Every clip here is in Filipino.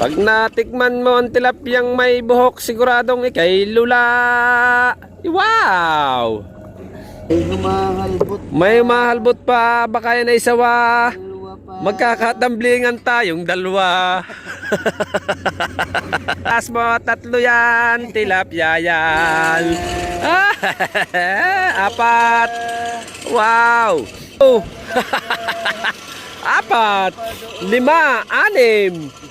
Pag natikman mo ang tilapyang may buhok, siguradong ikay lula. Wow! May humahalbot. May mahalbot pa, baka yan ay sawa. Dalawa pa. Magkakatamblingan tayong dalawa. As mo, tatlo yan, tilapia yan. Apat. Wow. Oh. Apat. 5, 6.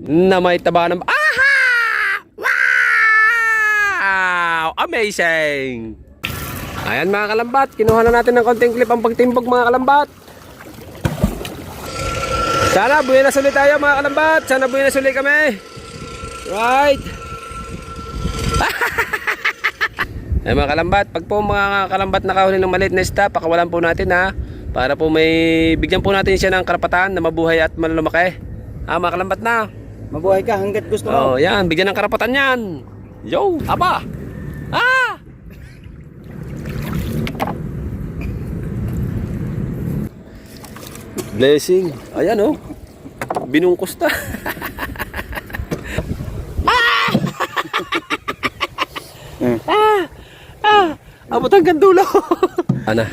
Na may taba ng... Aha! Wow! Amazing! Ayan mga kalambat, kinuha na natin ng konting clip ang pagtimbog mga kalambat. Sana buhay na sulit tayo mga kalambat. Sana buhay na sulit kami. Right? Ayan mga kalambat, pag po mga kalambat nakahuli ng maliit na isda, pakawalan po natin ha. Para po may bigyan po natin siya ng karapatan na mabuhay at malumaki. Mga kalambat na. Mabuhay ka hanggat gusto mo. Oh, yan, bigyan ng karapatan yan. Yo, aba. Ah! Blessing. Ayan oh. Binungkos ta. Abot hanggang dulo. Ana.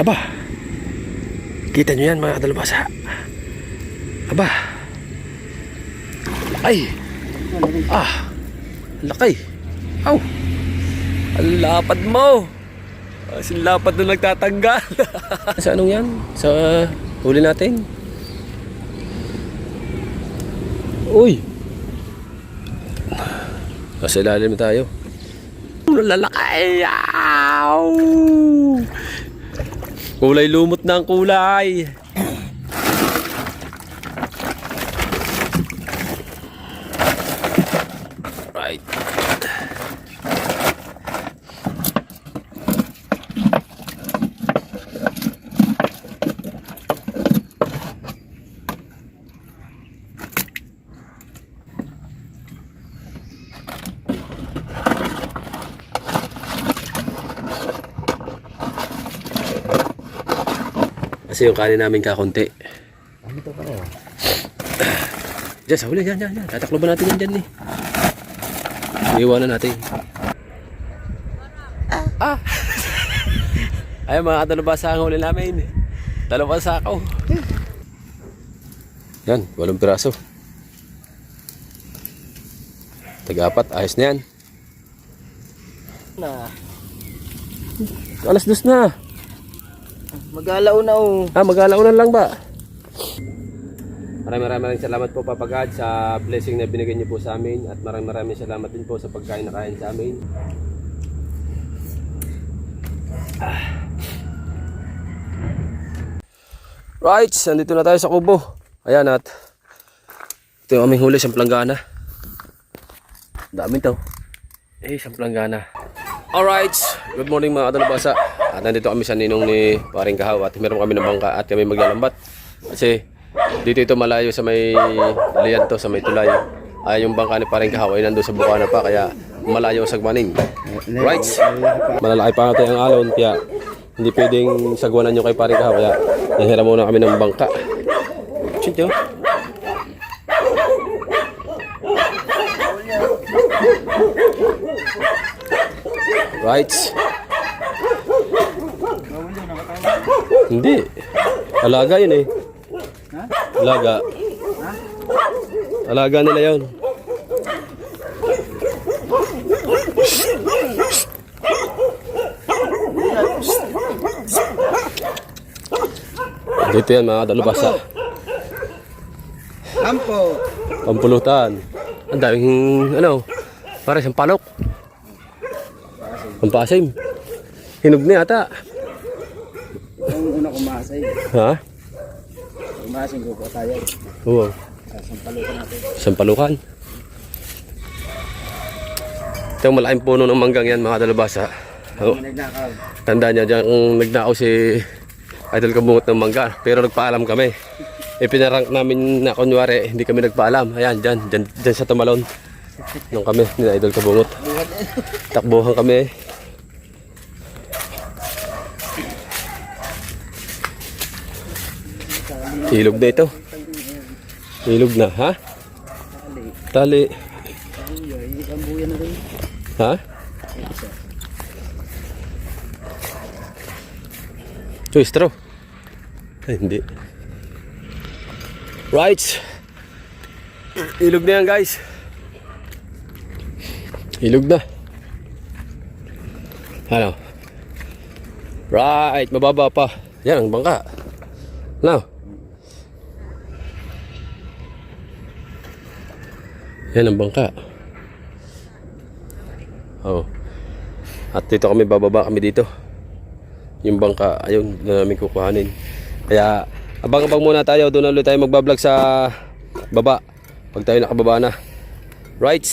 Aba. Kita nyo yan mga kadalubhasa. Aba. Ay. Laki. Aw. Ang lapad mo. Asin lapad na nagtatanggal. Sa anong yan? Sa huli natin. Uy. Nasa ilalim tayo. Lalaki. Yaw. Kulay lumot na ang kulay. Right. Kasi yung kanin namin kakunti. Ano ito pa rin? Diyan, sa huli. Diyan. Tatakloban natin yan dyan eh. Iiwanan natin. Ayun mga kadalubhasa ang huli namin. 2 sakaw. Yan, 8 piraso. Tag-4, ayos na yan. Alas 2 na. Mag-alaw na oh. Mag-alaunan lang ba? Maraming salamat po Papa God sa blessing na binigay niyo po sa amin. At maraming salamat din po sa pagkain na kain sa amin. Right, nandito na tayo sa kubo. Ayan at ito yung aming huli, siyang planggana. Dami to. Siyang planggana. Alright, good morning mga kadalubhasa. At nandito kami sa ninong ni Paring Kahaw at meron kami ng bangka at kami maglalambat. Kasi dito ito malayo sa may liyan to, sa may tulay. Yung bangka ni Paring Kahaw ay nandun sa Bukana pa kaya malayo sa sagmaning. Right, malalaki pa natin ang alon kaya hindi pwedeng sagwanan nyo kay Paring Kahaw kaya nahiram muna kami ng bangka. Chinto. Right. Hindi. Alaga yun eh. Alaga. Alaga nila yun. Dito yan mga kadalubhasa. Ampo. Pampulutan. Ang daming para siyang palok. Pampasim. Hinog na yata. Ang una kumasay. Ha? Kumasing ko po tayo. Oo. Sampalukan natin. Sampalukan. Ito yung malaking puno ng manggang yan mga kadalubhasa. Oh. Tandaan niya dyan kung nagnakaw si Idol Kabungot ng mangga. Pero nagpaalam kami. Pinarank namin na kunwari hindi kami nagpaalam. Ayan, dyan sa tumalon. Nung kami, ni Idol Kabungot. Takbuhan kami. Ilog na ito. Ilog na, ha? Tali. Isang buya na rin. Ha? Choy, straw. Ay, hindi. Right. Ilog na yan, guys. Ilog na. Ano? Right, mababa pa. Yan ang bangka. Now. Yan ang bangka. Oh. At dito kami, bababa kami dito. Yung bangka, ayun, na namin kukuhanin. Kaya, abang-abang muna tayo. Doon ulit tayo magbablog sa baba. Pag tayo nakababa na. Right?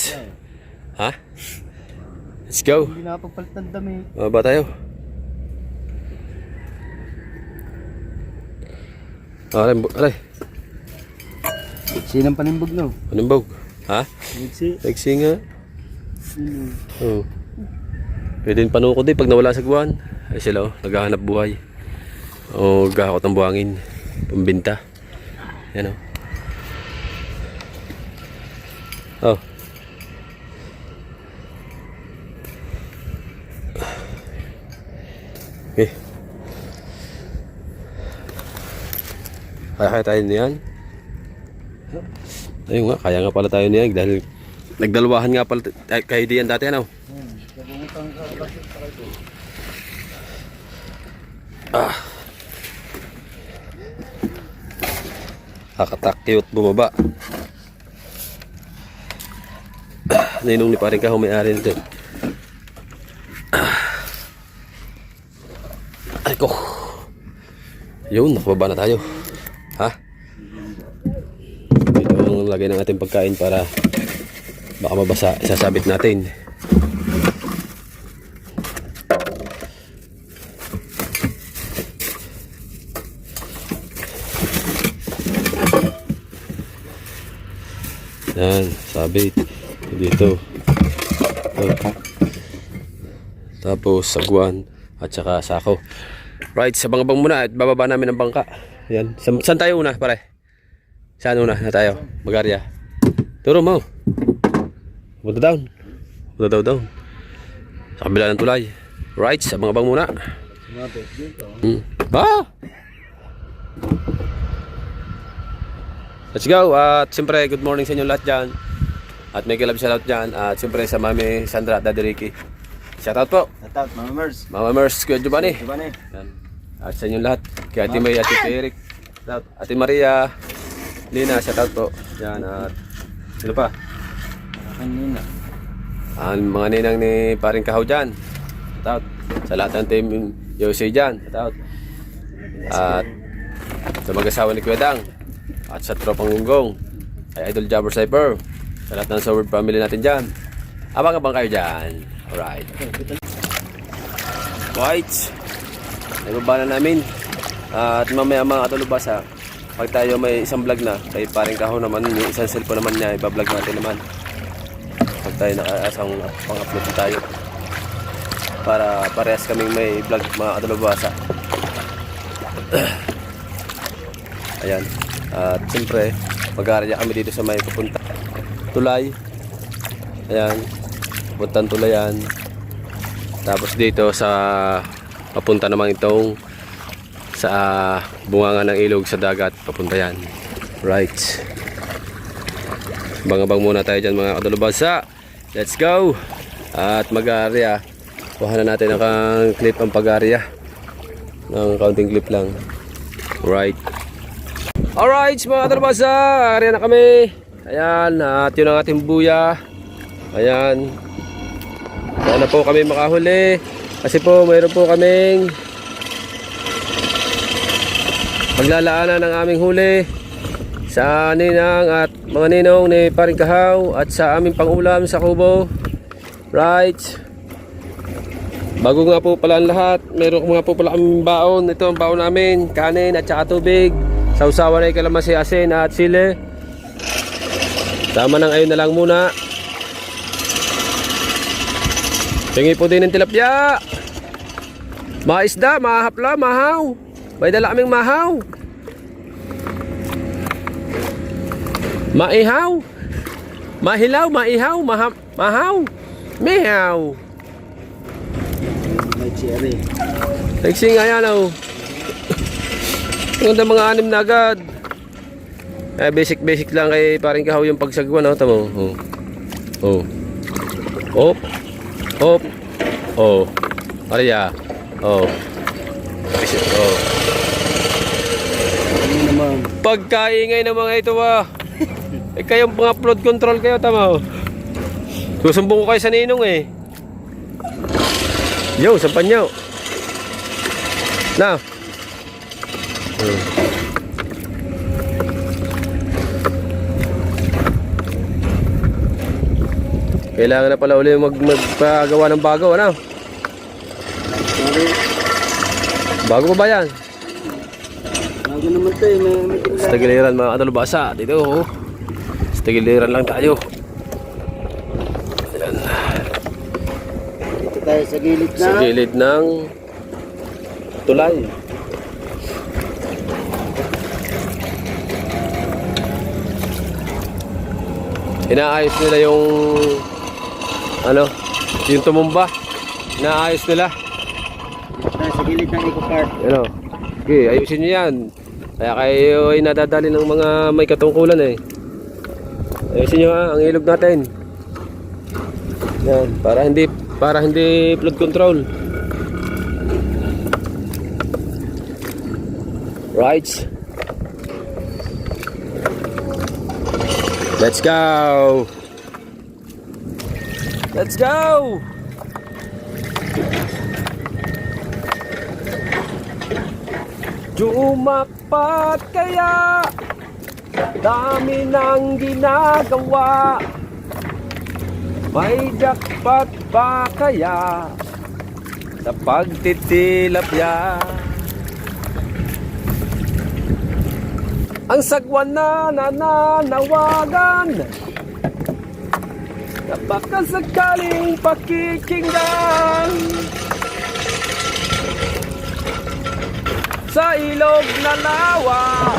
Ha? Let's go. Hindi nakapagpalit ng dami. Bababa tayo. Alay. Sinang panimbog no? Panimbog. Ha? Nagsi. Nagsi nga. Oh. Pwede rin panukod pag nawala sa guwan. Ay sila naghahanap buhay. O gahakot ng buhangin. Pambinta. Yan o. Oh. Okay. Kaya tayo niyan. Ayun nga, kaya nga pala tayo niyan dahil nagdalawahan nga pala kayo diyan dati ano. Nakakatakiyot bumaba. Ninong ni paring ka may-ari nito. Ay ko. Yun, nakababa na tayo. Ha? Ito ang lagay ng ating pagkain para baka mabasa. Isasabit natin. Yan, sabit. Dito. Oh. Tapos sagwan at saka sako. Right, sa bangabang muna at bababa namin ang bangka. Yan. Saan tayo una, pare? Saan una na tayo? Magarya. Turo mo. Punta down. Punta down. Sa kabila ng tulay. Right, sa bangabang muna. Let's go. At siyempre, good morning sa inyo lahat dyan. At may kilab shoutout dyan. At siyempre sa Mami Sandra at Daddy Ricky. Shoutout po. Shoutout, Mama Mers. Mama Mers, Kuya Giovanni. Giovanni. Yan. At sa inyo lahat. Kay Ate May at Ate Eric. Shoutout. Ate Maria. Lina, shoutout po. Yan. At sino pa? Kanina. Ang mga ninang ni Paring Kahaw dyan. Shoutout. Sa lahat ng team Yosei dyan. Shoutout. At sa mag-asawa ni Kuya Dang. At sa tropang Gunggong. Ay Idol Jabber Cyber. Sa lahat ng Soward family natin dyan. Abang-abang kayo dyan. Alright. White. Nababa na namin. At mamaya mga katulubasa, pag tayo may isang vlog na, kay Paring Kahaw naman, yung isang cellphone naman niya, ibablog natin naman. Pag tayo nakaasang pang-upload tayo. Para parehas kaming may vlog mga katulubasa. Ayan. At siyempre, mag-aarya kami dito sa may papunta tulay. Ayan. Puntang tulayan. Tapos dito sa papunta naman itong sa bunganga ng ilog sa dagat. Papunta yan. Right. Bang-abang muna tayo dyan mga kadulubasa. Let's go. At mag-aarya. Kuha na natin ang clip ang pag-aarya. Ng counting clip lang. Right. Alright mga kadulubasa. Aarya na kami. Ayan. At yun ang ating buya. Ayan. Sana po kami makahuli. Kasi po mayroon po kaming paglalaanan ng aming huli sa ninang at mga ninong ni Paring Kahaw at sa aming pangulam sa kubo. Right. Bago nga po pala ang lahat, meron nga po pala kaming baon. Ito ang baon namin, kanin at saka tubig. Sausawan ay kalamansi, asin at sili. Tama nang ayun na lang muna. Tingi po din ng tilapia. Mga isda, mga hapla, mahaw. May dala kaming mahaw. Maihaw. Mahilaw, maihaw, mahaw. Meow. May cherry. Nagsing nga yan oh. Ganda mga anim na agad. Basic lang kay paring kahaw yung pagsagwan oh. Tamo. Oh. Oh. Op. Op. Oh. Maria. Oh. Oh. Ano naman? Pagkaingay ng mga ito ah. Kayong mga upload control kayo tama oh. Susumbong ko kayo sa ninong eh. Yo, sampan nyo. Na. Kailangan na pala uli magpagawa ng bago, ano? Sorry. Bago pa ba yan? Bago naman to eh. May tingla. Sa tagiliran mga kadalubasa. Dito, oh. Sa tagiliran lang tayo. Ayan. Dito tayo sa gilid na. Sa gilid ng tulay. Inaayos nila yung yung tumumba. Inaayos nila. Tayo sa gilid ng Eco Park. Ano? Okay, ayusin nyo yan. Kaya kayo ay nadadali ng mga may katungkulan eh. Ayusin nyo ang ilog natin. Yan, para hindi flood control. Right. Let's go. Let's go. Jumakpat kaya, dami nang ginagawa. May jackpot pa kaya sa pagtitilapya? Ang sagwan na nananawagan na baka sakaling pakikinggan. Sa ilog na lawa,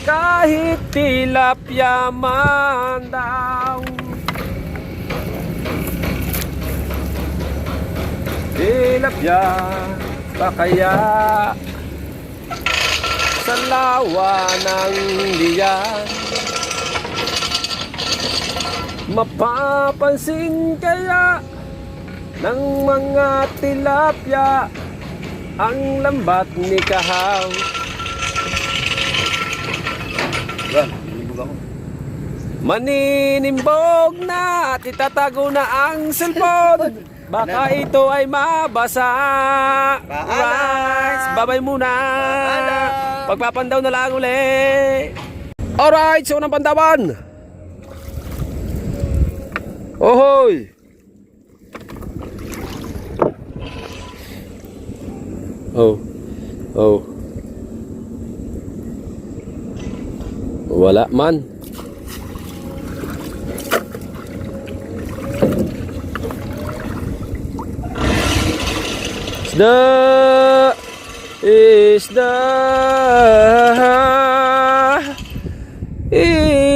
kahit tilapia man daw. Tilapia pa kaya sa lawa ng liyan? Mapapansin kaya ng mga tilapia ang lambat ni kahaw? Yan, nilibog ako. Maninimbog na at itatago na ang cellphone. Baka ito ay mabasa. Alright, babay muna. Pagpapandaw na lang uli. Alright, so unang pandawan. Ohoy. Oh. Oh. Wala man.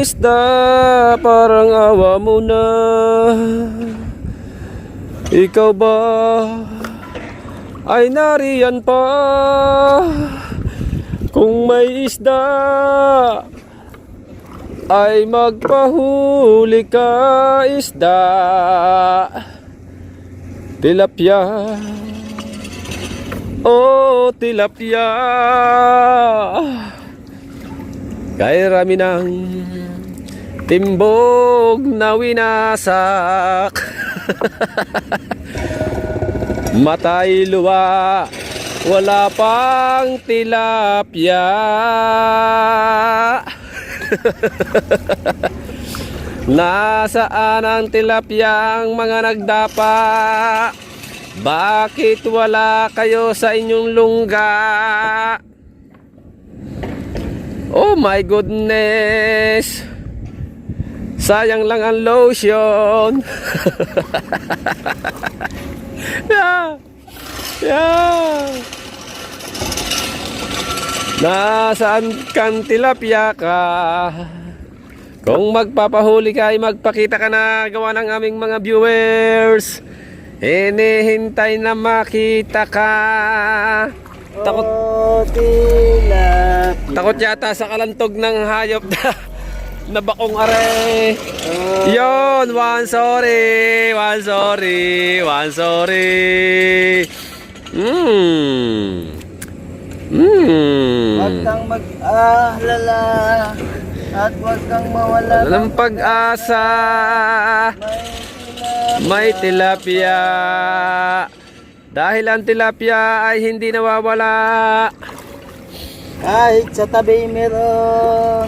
Isda, parang awa mo na. Ikaw ba ay nariyan pa? Kung may isda ay magpahuli ka, isda. Tilapia, oh tilapia, kay rami ng timbog na winasak. Matay luwa, wala pang tilapia. Nasaan ang tilapyang mga nagdapa? Bakit wala kayo sa inyong lungga? Oh my goodness, sayang lang ang lotion. Yeah. Nasaan kang tilapia ka? Kung magpapahuli ka ay magpakita ka na gawa ng aming mga viewers. Hinihintay na makita ka. Takot, Oh, tilapia. takot yata sa kalantog ng hayop na bakong are. Yon, one sorry. Huwag kang mag-ahlala at huwag kang mawala Ng pag-asa, may tilapia. Dahil ang tilapia ay hindi nawawala. kahit sa tabi meron.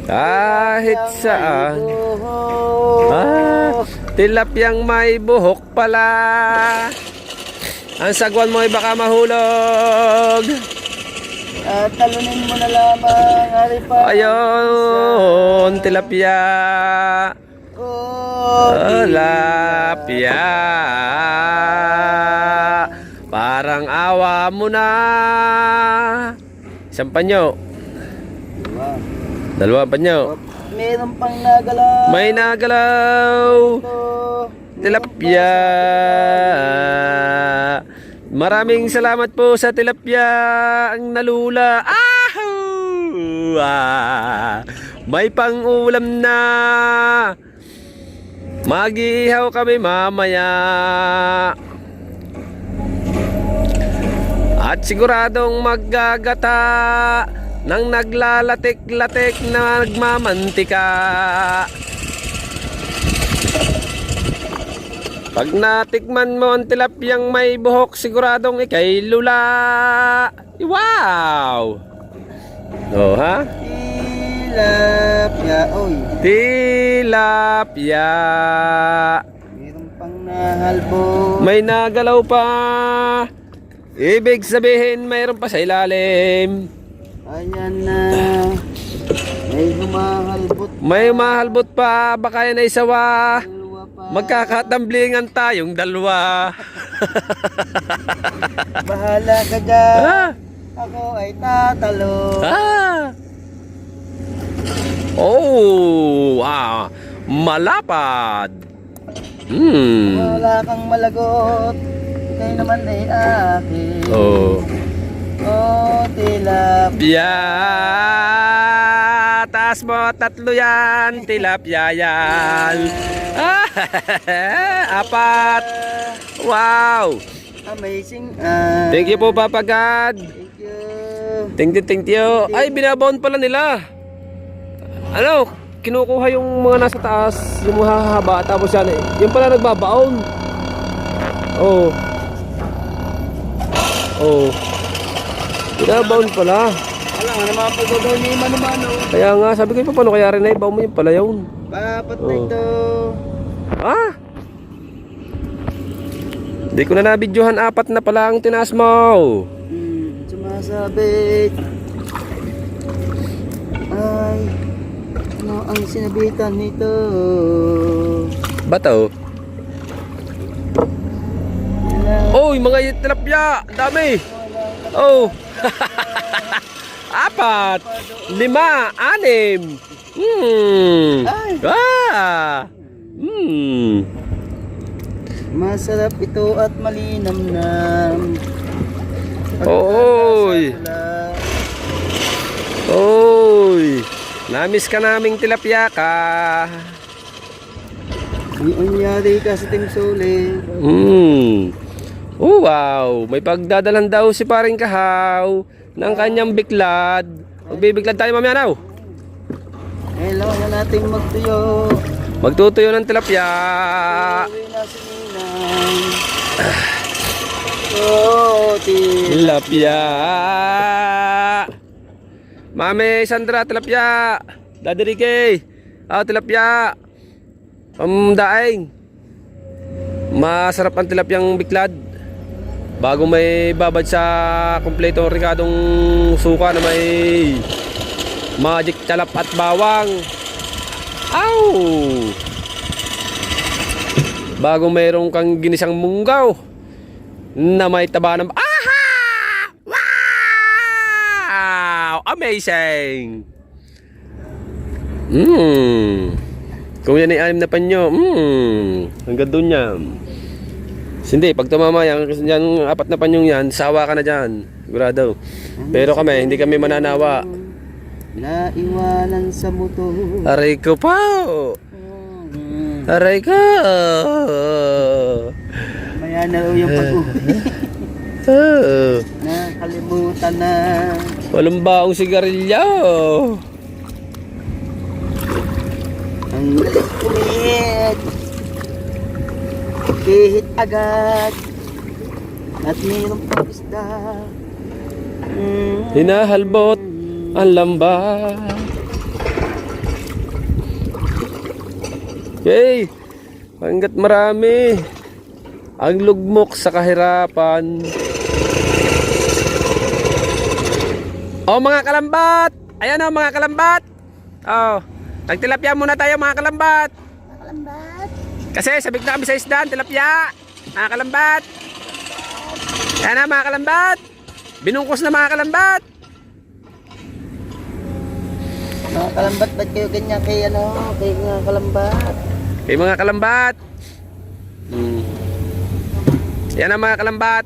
Kahit saan. Ah, Tilapyang may buhok pala. Ang sagwan mo ay baka mahulog. at talunin mo na lamang, haripa. Ayun, tilapia. Oh, Tilapia. Parang awa mo na. Isang panyo. Dalawa panyo. meron pang nagalaw. May nagalaw. Tilapia. Maraming salamat po sa tilapia ang nalula. Ahoo! May pang-ulam na. Mag-iihaw kami mamaya. At siguradong maggagata ng naglalatik-latik na nagmamantika. Pag natikman mo ang tilapyang may buhok, siguradong ikay lula. Wow! Oh, ha? Tilapia. Oy, Tilapia. meron pang nahalbo. May nagalaw pa. Ibig sabihin, mayroon pa sa ilalim. Ayan na. May humahalbot. May mahalbot pa. Baka yan ay sawa. Dalawa pa. Magkakatamblingan tayong dalawa. Bahala ka dyan. Ah! Ako ay tatalo. Ah! Oh! Malapad. Wala kang malagot. Ikaw naman ay akin. Oh. Oh, tilapia. Taas mo, tatlo yan. Tilapia yan. Apat. Wow. Amazing. Thank you po, Papa God. Thank you. Thank you. Ay, binabaon pala nila. Ano? Kinukuha yung mga nasa taas, yung mga hahaba, tapos yan eh. Yung pala nagbabaon. Oh. Oh. Binabaon pala. Wala nga naman pagkagaw ni mano-mano. Kaya nga, sabi ko, paano kaya rin ay baon mo yung pala yun? Papat na Oh. ito. Ah! Hindi ko na nabidyohan, apat na pala ang tinaas mo. Sumasabit. Ay, ano ang sinabitan nito? Bato. Oy, mga tilapia! Ang dami! Oh! Apat! 5! 6! Ay! Masarap ito at malinamnam. Oy! Oy! Namiss ka naming tilapia ka. Ang nangyari ka sa Team Sole. Oh, wow! May pagdadalan daw si Paring Kahaw ng kanyang biklad. Magbibiklad tayo mamaya now. Hello na natin magtuyo. Magtutuyo ng tilapia. Uwi na si Ninang. Oh, Tilapia. Mami Sandra, tilapia. Daddy Ricky. Tilapia. Daing. Masarap ang tilapyang biklad. Bago may babad sa kumpletong rikadong suka na may magic chalap at bawang. Aw! Bago mayroong kang ginisang munggaw na may taba ng... Aha! Wow! Amazing! Kung yan ay 6 na panyo, hanggang doon yan. Hindi, pag tumama yan, 4 na panyong yan, sawa ka na dyan. Sigurado. Pero kami, hindi kami mananawa. Naiwanan sa motor. Aray ko pa. Aray ko. Maya na yung pag-uwi. Nakalimutan na. Walang baong sigarilyo. Ang kulit. Pihit agad. At mayroong pang isda. Hinahalbot ang lambat. Yay! Hanggat marami ang lugmok sa kahirapan. Oh mga kalambat! Ayan oh mga kalambat! Oh, nagtilapia muna tayo mga kalambat. Kalambat. Kasi sabik na kami sa isdaan, tilapia. Mga kalambat. Ayan na mga kalambat. Binungkos na mga kalambat. Mga kalambat, ba't kayo ganyan kay kay mga kalambat? Hey mga kalambat. Yan ang mga kalambat.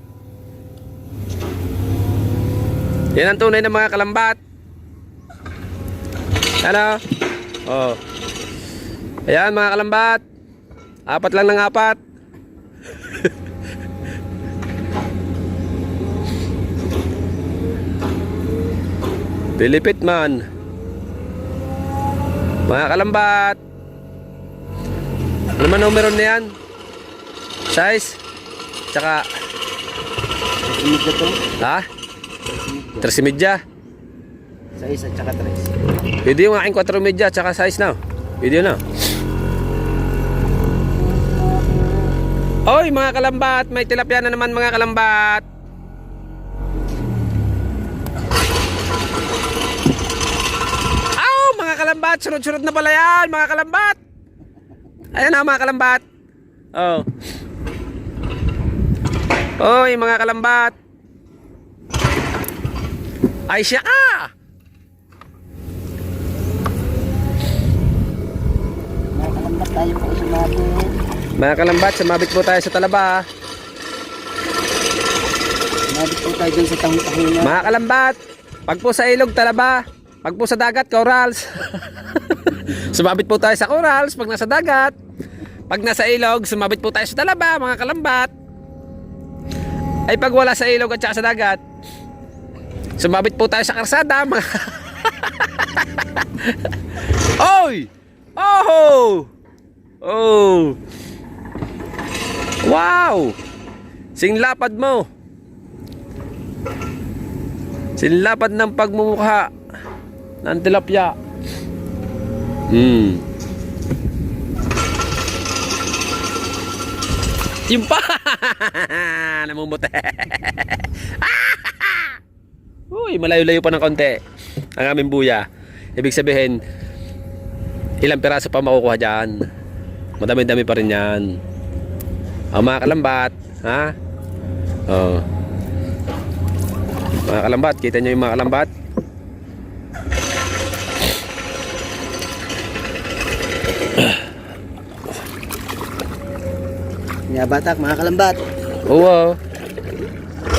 Yan ang tunay na mga kalambat. Ano? Oh. Ayan mga kalambat. 4 lang ng 4. Pilipit man. Mga kalambat. Ano man numero na yan? Size? Tsaka Imig na to. ha? 3.5. Sa isa, tsaka 3. Pwede yung aking 4.5 tsaka size na. Pwede na. Oy mga kalambat, may tilapia na naman mga kalambat. Aw mga kalambat, sunod-sunod na pala yan mga kalambat. Ayan na mga kalambat. Oh. Oy mga kalambat. Ay siya ka. Mga kalambat, tayo po sumabit. Mga kalambat, sumabit po tayo sa talaba. Sumabit po tayo dun sa tahong-tahungan. Mga kalambat, pag po sa ilog, talaba. Pag po sa dagat, corals. Sumabit po tayo sa corals pag nasa dagat. Pag nasa ilog, sumabit po tayo sa talaba, mga kalambat. Ay pag wala sa ilog at saka sa dagat, sumabit po tayo sa karsada, mga Oy! Oh! Oh! Wow! Singlapad mo. Sinlapad ng pagmumukha ng tilapia. Yung pa. Namumuti. Uy, malayo-layo pa ng konti ang aming buya. Ibig sabihin, ilang piraso pa makukuha dyan. Madami-dami pa rin yan. Ang mga kalambat, ha? Oh. Mga kalambat, kita nyo yung mga kalambat? Nga batak, mga kalambat. Oo.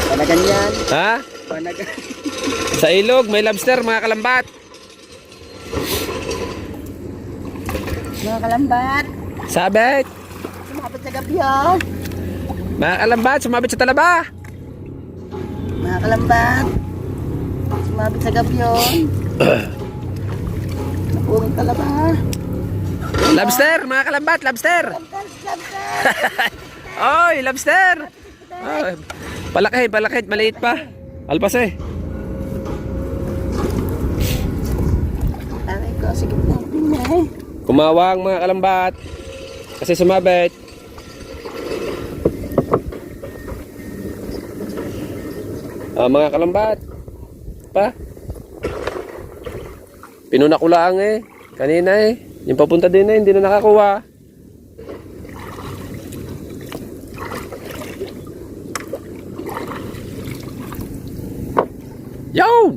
Panagan yan. Ha? Panagan. Sa ilog, may lobster, mga kalambat. Mga kalambat. Sabit. Sumabit sa gabyon. Mga kalambat, sumabit sa talaba. Mga kalambat. Sumabit sa gabyon. Napurong talaba. Lobster, mga kalambat, lobster. Oy, lobster. Oh, palakit, maliit pa. Alpas eh. Aray ko, sige po. Kumawang mga kalambat. Kasi sumabit. Mga kalambat. Pa. Pinuna ko lang eh. Kanina eh. Yung papunta din eh, hindi na nakakuha. Yo!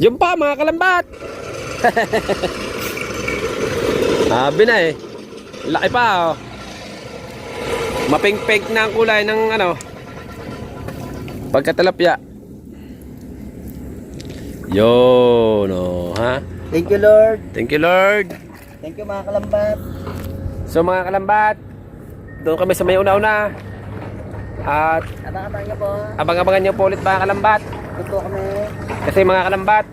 Yung pa mga kalambat. Sabi na eh. Laki pa oh. Mapink-pink na ang kulay ng ano. Pagkatalapya. Yun oh, ha? Thank you, Lord. Thank you, Lord. Thank you, mga kalambat. So mga kalambat, doon kami sa may una-una. At Abang-abang niyo po. abang-abangan nyo po ulit mga kalambat. Ito kami. Kasi mga kalambat,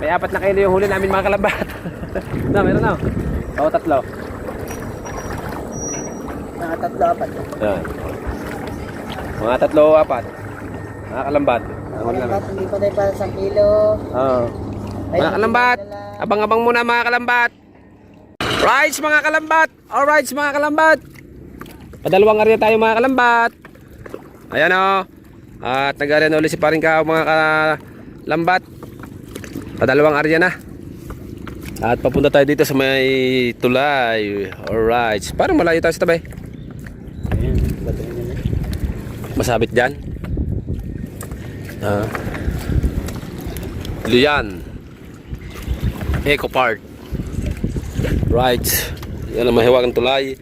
may 4 na kilo yung huli namin mga kalambat. Na, meron na. Oo, 3. Mga 3-4. Yan. Mga 3 o 4. Mga kalambat. Ang huli namin. Kalambat, hindi pa tayo para 1 kilo. Oo. Mga kalambat, abang-abang muna mga kalambat. Rights mga kalambat. Alright mga kalambat. Padalawang area tayo mga kalambat. Ayan o. At nag-area na ulit si paring Kahaw mga kalambat. Padalawang area na. At papunta tayo dito sa may tulay. Alright. Parang malayo tayo sa tabi. Masabit dyan. Luyan. Eco Park. Right. Yan ang mahiwagang tulay.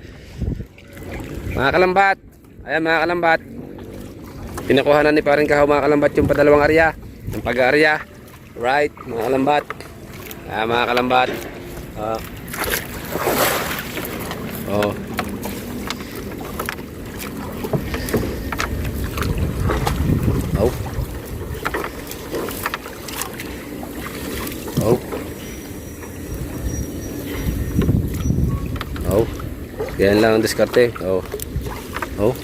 Mga kalambat. Ayan mga kalambat. Pinakuhanan ni paring Kahaw mga kalambat yung padalawang area. Yung pag-area. Right mga kalambat. Ayan mga kalambat. Oh. Oh. Oh. Oh. Yan lang ang diskarte. Oh. Oh.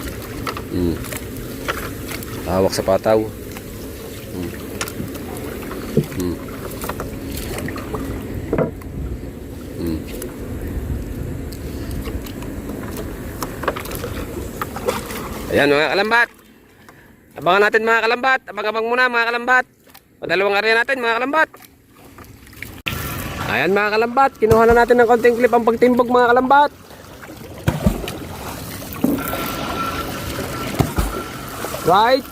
Hawak sa pataw. Ayan mga kalambat. Abangan natin mga kalambat. Abang-abang muna mga kalambat. Padalawang area natin mga kalambat. Ayan mga kalambat. Kinuha na natin ng konting clip ang pagtimbog mga kalambat. Right.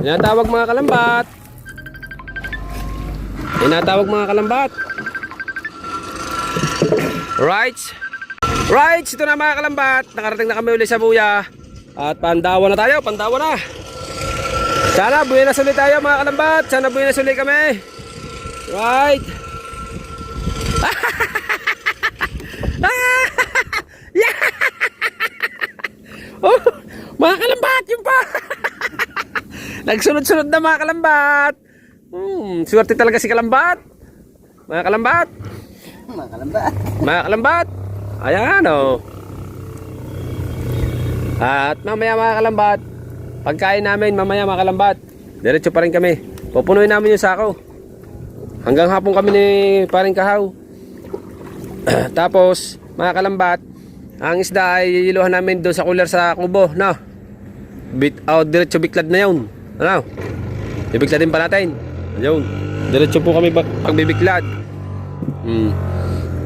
Tinatawag mga kalambat. Tinatawag mga kalambat. Right. Right. Ito na mga kalambat. Nakarating na kami ulit sa buya. At pandawa na tayo. Pandawa na. Sana buhay na sulit tayo mga kalambat. Sana buhay na sulit kami. Right. Oh, mga kalambat. Yung pa. Nagsunod-sunod na mga kalambat. Swerte talaga si kalambat. Mga kalambat. Mga kalambat. Mga kalambat. Ayan o. At mamaya mga kalambat, pagkain namin mamaya mga kalambat, diretso pa rin kami. Pupunuin namin yung sako. Hanggang hapon kami ni paring Kahaw. Tapos mga kalambat, ang isda ay iluhan namin doon sa cooler sa kubo. No? Diretso biklad na yun. Ano? Bibikladin pa natin. Ayun. Diretso po kami pagbibiklad.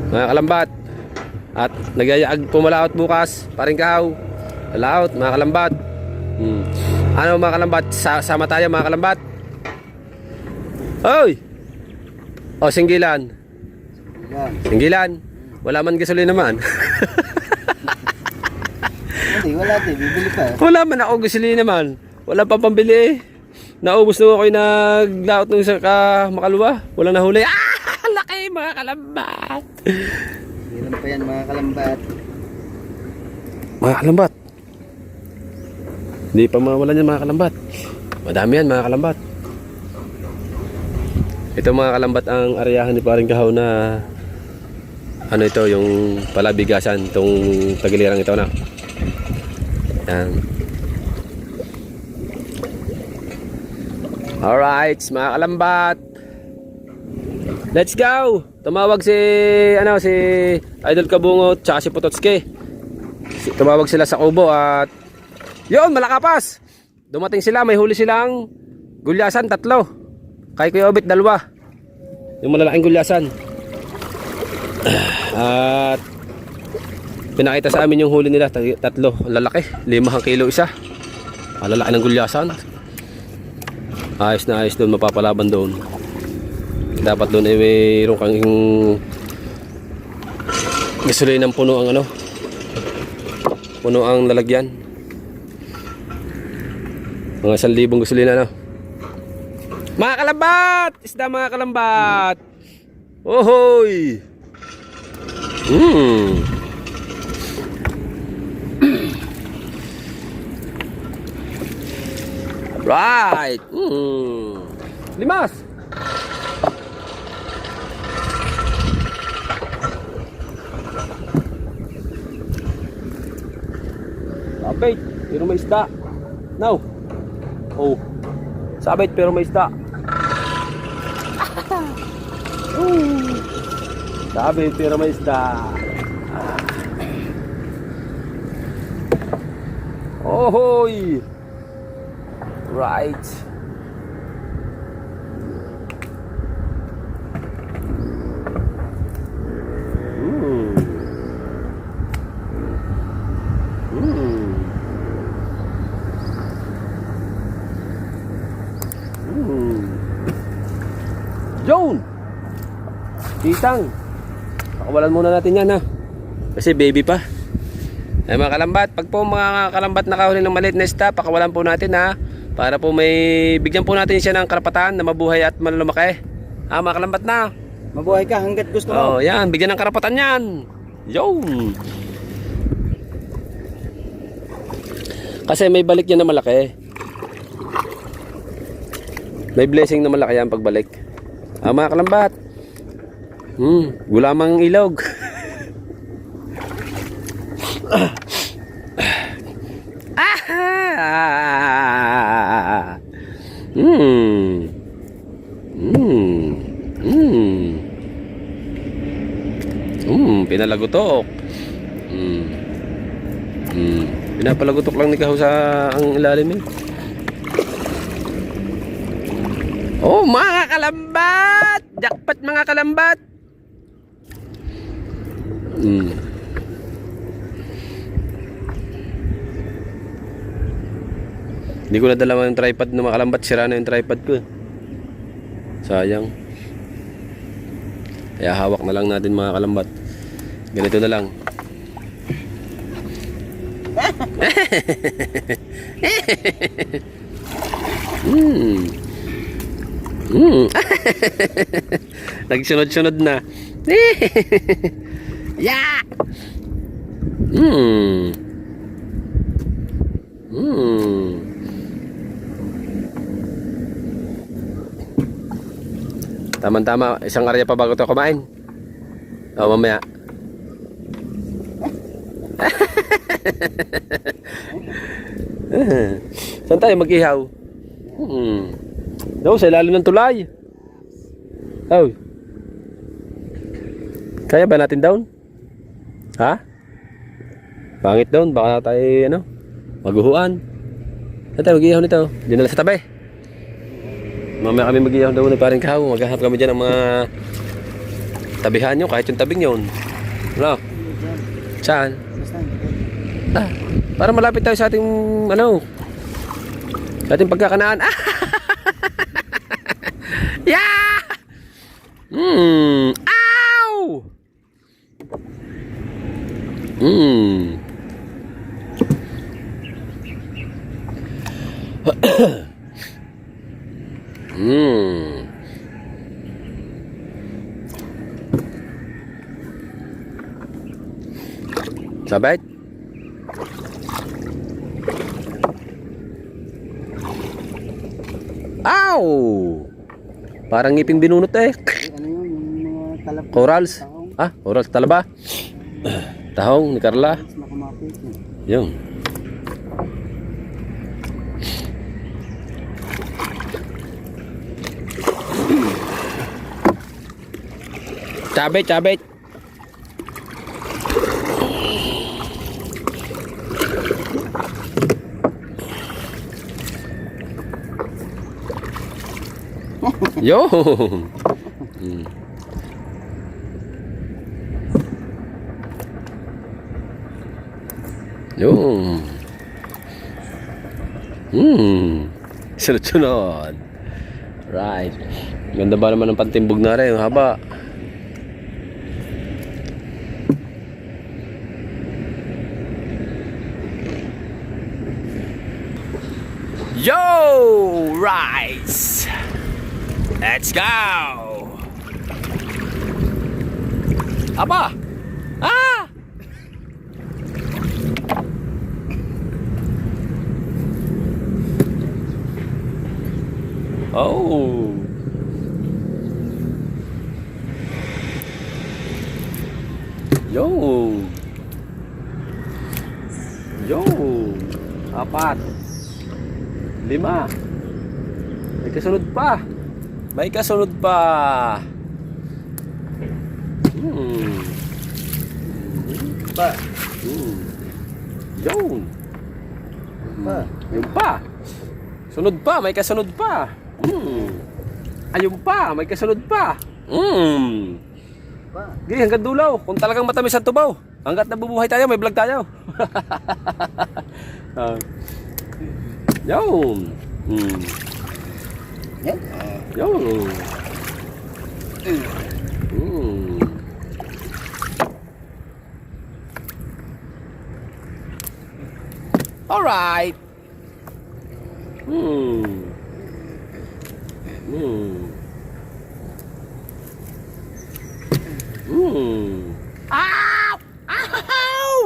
Mga kalambat. At nagyayaag pumalaot bukas. Paring Kahaw. Laot mga kalambat. Ano mga kalambat? Sama tayo mga kalambat. Hoy! O singgilan. Singgilan. Wala man gasolina naman. Hindi, wala din. Bibili pa. Wala man ako gasolina naman. Wala pa pambili. Naubos na ako yung naglaot nung sa Makalwa. Wala nahuli. Laki mga kalambat. Hirap pa yan mga kalambat. Mga kalambat. Hindi pa mawalan yan mga kalambat. Madami yan mga kalambat. Ito mga kalambat ang areahan ni paring Kahaw na ano ito yung palabigasan itong tagilirang ito na. Yan. Alright mga kalambat. Let's go. Tumawag si si Idol Kabungot tsaka si Pototski. Tumawag sila sa kubo at yun, malakapas. Dumating sila, may huli silang gulyasan 3. Kay Kuya Obit 2. Yung malalaking gulyasan. At pinakita sa amin yung huli nila, tatlo, lalaki, 5 kilo isa. Lalaki ng gulyasan. Ayos na ayos doon, mapapalaban doon. Dapat doon ay mayroon kang gasolina ng puno ang ano, puno ang lalagyan. Mga 1,000 gasolina na. Mga kalambat! Isda mga kalambat! Ohoy! Right! Limas! Sabit, pero may isda. Now. Oh. Sabit, pero may isda. Sabit, pero may isda. Ohoy! Right. Joan! Titang! Pakawalan muna natin yan ha. Kasi baby pa. Ay mga kalambat, pag po mga kalambat nakahuli ng maliit na isda, pakawalan po natin ha. Para po may bigyan po natin siya ng karapatan na mabuhay at malumaki. Mga kalambat na. Mabuhay ka hanggat gusto mo. Oh, yan, bigyan ng karapatan yan. Joan! Kasi may balik yan na malaki. May blessing na malaki yan pagbalik. Mga kalambat. Gulamang ilog. Pinalagutok. Pinapalagutok lang ni Kaho sa ang ilalim eh. Oh, mga kalambat! Jackpot mga kalambat! Hindi ko nadala yung tripod ng mga kalambat. Sira na yung tripod ko. Sayang. Kaya hawak na lang natin mga kalambat. Ganito na lang. Nagsunod-sunod na. Yeah. Tama-tama, isang area pa bago ito kumain. O mamaya. Saan tayo mag-ihaw? Daw, sa ilalim ng tulay. Oh. Kaya ba natin down? Ha? Pangit down, baka tayo ano, maguhuan. Saan tayo mag-ihaw nito? Diyan na lang sa tabi. Mamaya kami mag-ihaw daw ni Paring Kahaw. Maghahanap kami dyan ng mga tabihan nyo, kahit yung tabing yun. Ano? Saan? Para malapit tayo sa ating ano, sa ating pagkakanaan. Yeah! Ow! Sabay? Ow! Parang ngiping binunot eh. Ano yun? Yung mga talap. Corals. Ah, corals talaba. Tahong ni Carla. Makamapit. Yun. Cabit, cabit. Yo. Yung. Sunod-sunod. Right. Ganda ba naman ng pantimbog na rin? Haba. Yo! Rice! Let's go! Aba! Ah! Oh! Yo! Yo! Apat! 5! May kasunod pa! May kasunod pa! Pa. Yun! Pa. Yung pa! Sunod pa! May kasunod pa! Ayun pa! May kasunod pa! Pa. Sige, hanggang dulaw. Kung talagang matamis ang tubaw. Hanggat nabubuhay tayo, may vlog tayo. Yun. Yan. Yun. Alright. Ow! Ow!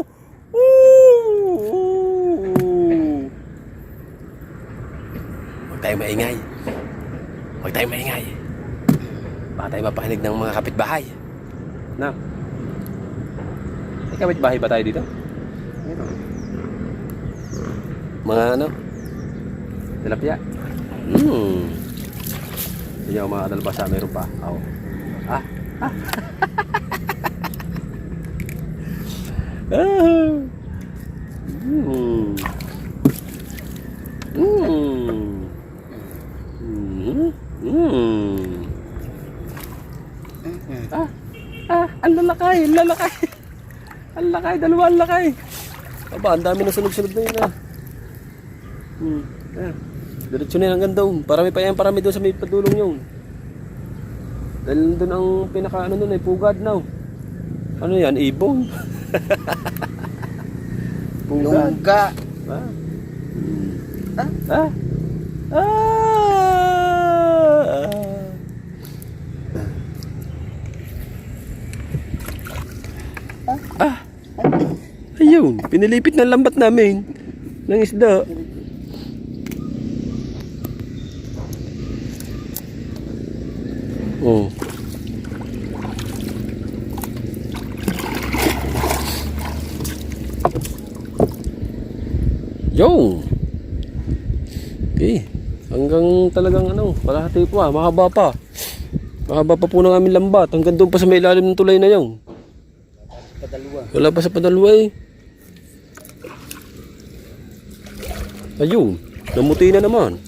Huwag tayo maingay. Huwag tayo maingay. Baka tayo mapakinig ng mga kapitbahay. Na? May kapitbahay ba tayo dito? Mga ano? Tilapia? Hindi ako mga dalbasa. Meron pa. Ako. Ah! Ah! Ang lalakay, ang lalakay. Ang lakay, dalawa ang lakay. Aba, ang dami na sunod-sunod na yun ah. Diretso na yun hanggang doon. Parami pa yan, parami doon sa may padulong yun. Dahil doon ang pinaka ano doon ay pugad now. Ano yan, ibon. Pugad. Lungga. Ah. Ah? Ah. Ah. Ayun, pinilipit ng lambat namin ng isda. Oh. Yo. Okay. Hanggang talagang ano, kalahati pa, mahaba pa. Mahaba pa po ng aming lambat. Hanggang doon pa sa may ilalim ng tulay na yun. Padalwa. Wala pa sa padalwa eh. Ayun, namuti na naman.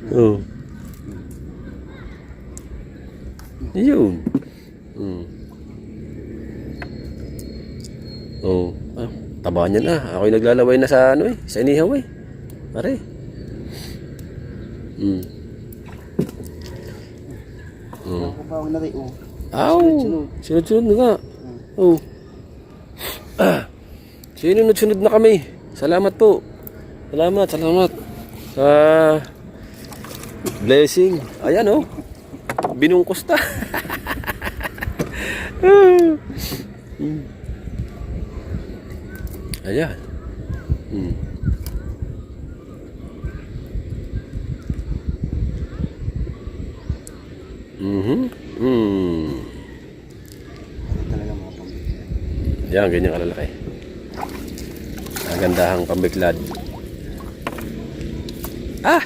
Oh. Ayun. Oh, taba niya na. Ako'y naglalaway na sa ano eh, sa inihaw eh. Pare. Ako pa ako na rin. Aw, sunod-sunod na nga. Oh. Sunod-sunod na kami. Salamat po. Salamat sa blessing. Ayan oh. Binungkos ta. Ayan. Talaga mga pambigyan. Yan, ganyan kalalaki. Ang gandahang pambiklad. Ah!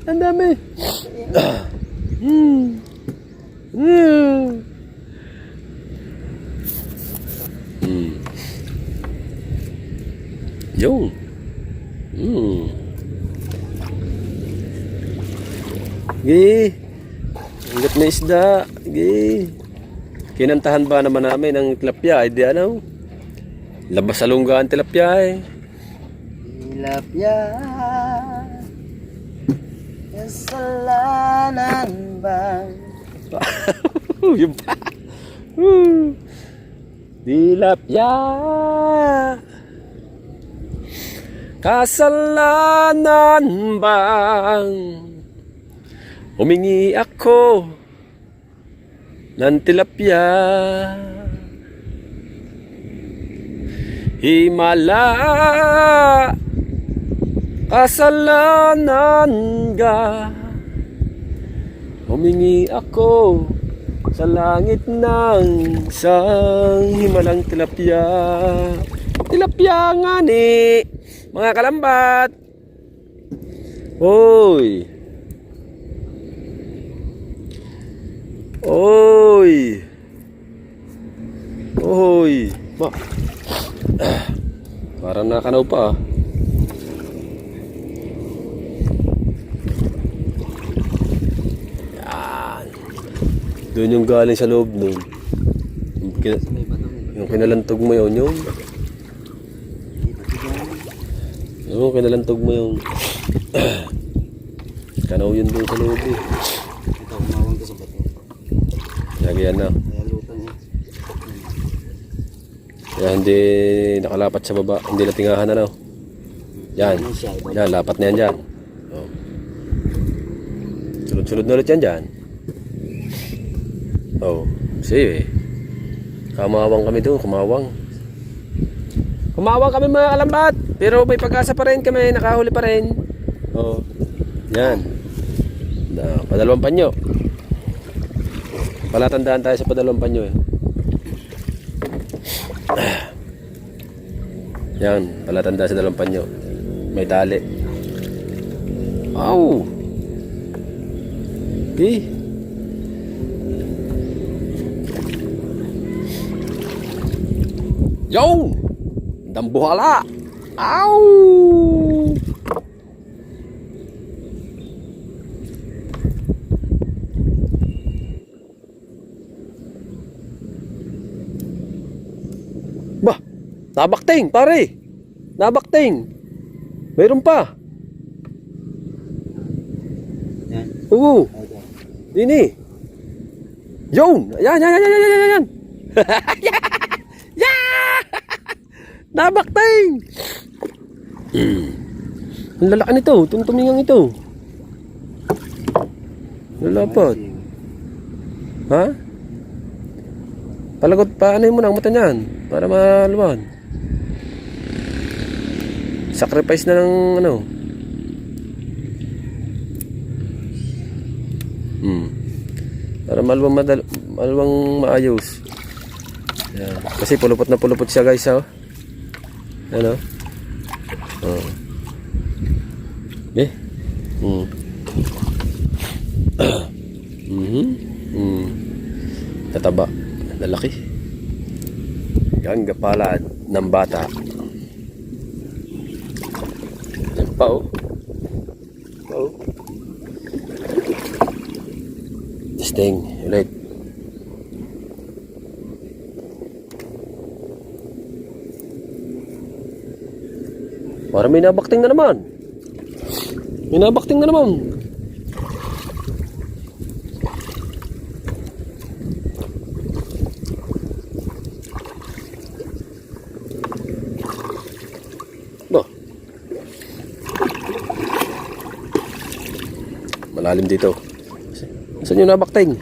Ang dami. Yung. Gi. Ingat na isda. Gi. Kinantahan ba naman namin ang tilapia? Ay di ano? Labas sa lunggaan tilapia eh. Tilapia, kasalanan bang? Yung pa. Tilapia. Kasalanan bang humingi ako ng tilapia? Himala, kasalanan ga humingi ako sa langit ng isang himalang tilapia. Tilapia nga ni mga kalambat. Oy. Oy. Oy. Parang nakanaw pa ah. Yan. Doon yung galing sa loob nun. Yung kinalantog mo yun yung. Oo, kinalantog mo yung. Kanaw yun doon sa loob eh. Ito, umawang ko sa bato. Lagyan na. Kaya lutang niya. Kaya hindi nakalapat sa baba. Hindi natingahan na no. Yan. Yan, lapat na yan dyan. Oh. Sunod-sunod na ulit yan dyan. Oh, sige eh. Kamawang kami doon, kumawang. Kumawang kami mga kalambat. Pero may pag-asa pa rin kami, nakahuli pa rin. Oh. Yan. Padalawang panyo. Palatandaan tayo sa padalawang panyo eh. Yan, palatandaan sa dalawang panyo. May tali. Aw. Okay. Yo! Dambuhala! Aw! Bah! Nabakting, pare! Nabakting! Mayroon pa! Yan. Oo! Okay. Dini! Yun! Ayan, yan, yan, yan, yan, yan, yan! Yeah! Nabakting! Ang lalaki nito, tumingang ito. Lalapat. Ha? Palagot pa, ano mo na ang mata niyan para maluwan. Sacrifice na ng ano. Para maluwang maayos. Yan. Kasi pulupot na pulupot siya guys ha. Ano? Oh. Eh. Tataba. Lalaki. Yan gapalad ng bata. Yan pa oh. Oh. Testing ulit. Para may nabakting na naman. May nabakting na naman. Ba. Malalim dito. Saan yung nabakting?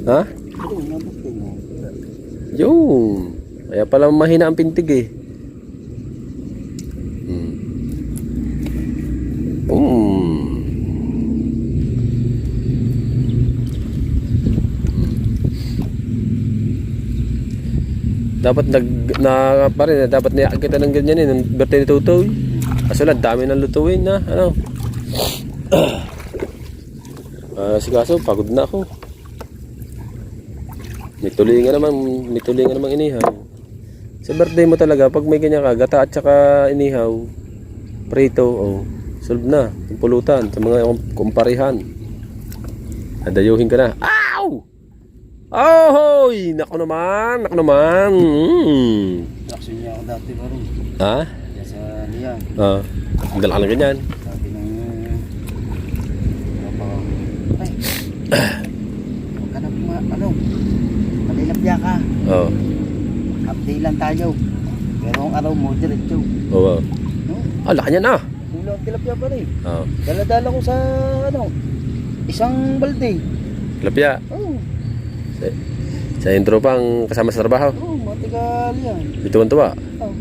Ha? Yung. Kaya pala mahina ang pintig eh. Dapat dapat niyakita ng ganyan eh, ng birthday ni Tutoy. Kaso lang, dami ng lutuin na, ano. Sigaso, pagod na ako. May tulingan naman inihaw. Sa birthday mo talaga, pag may ganyan ka, gata at saka inihaw, prito, oh, solve na. Yung pulutan sa mga kumparihan. Adayuhin ka na. Ow! Ahoy! Nako naman, nako naman. Action niya ako dati pa rin. Ha? Kaya sa liyan. Ang dala ka na ganyan. Sabi ng... Ay! Huwag ka na ano? Malilapya ka. Oo. Update lang tayo. Pero ang araw mo, diretso. Oo. No? Laki niya na. Ulang tilapia pa rin. Oo. Dala-dala ko sa isang balde. Tilapia. Oo. Sa intro pang kasama sa trabaho. Oo, matigal yan. Ito ang tuwa. Oo.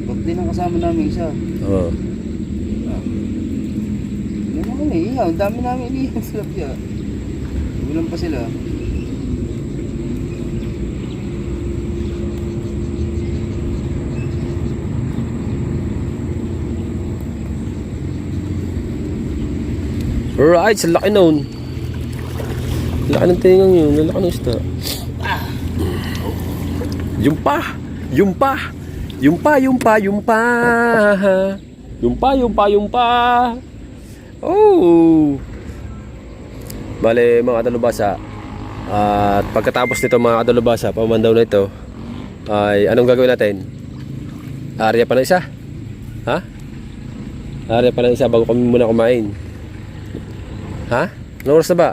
Pag din ang kasama namin isa. Oo. Yan naman eh. Ang dami namin iniyan sa tilapia. Ulam pa sila. Alright, sa laki nun. Laki ng tingang yun, laki ng isda. Yung pa! Yung pa! Yung pa, yung pa, yung pa! Yung pa, yung pa, yung pa! Oh! Bale mga kadalubhasa, at pagkatapos nito mga kadalubhasa, pamandaw na ito, ay anong gagawin natin? Area pa ng isa? Ha? Area pa ng isa bago kami muna kumain. Ha? Anong oras na ba?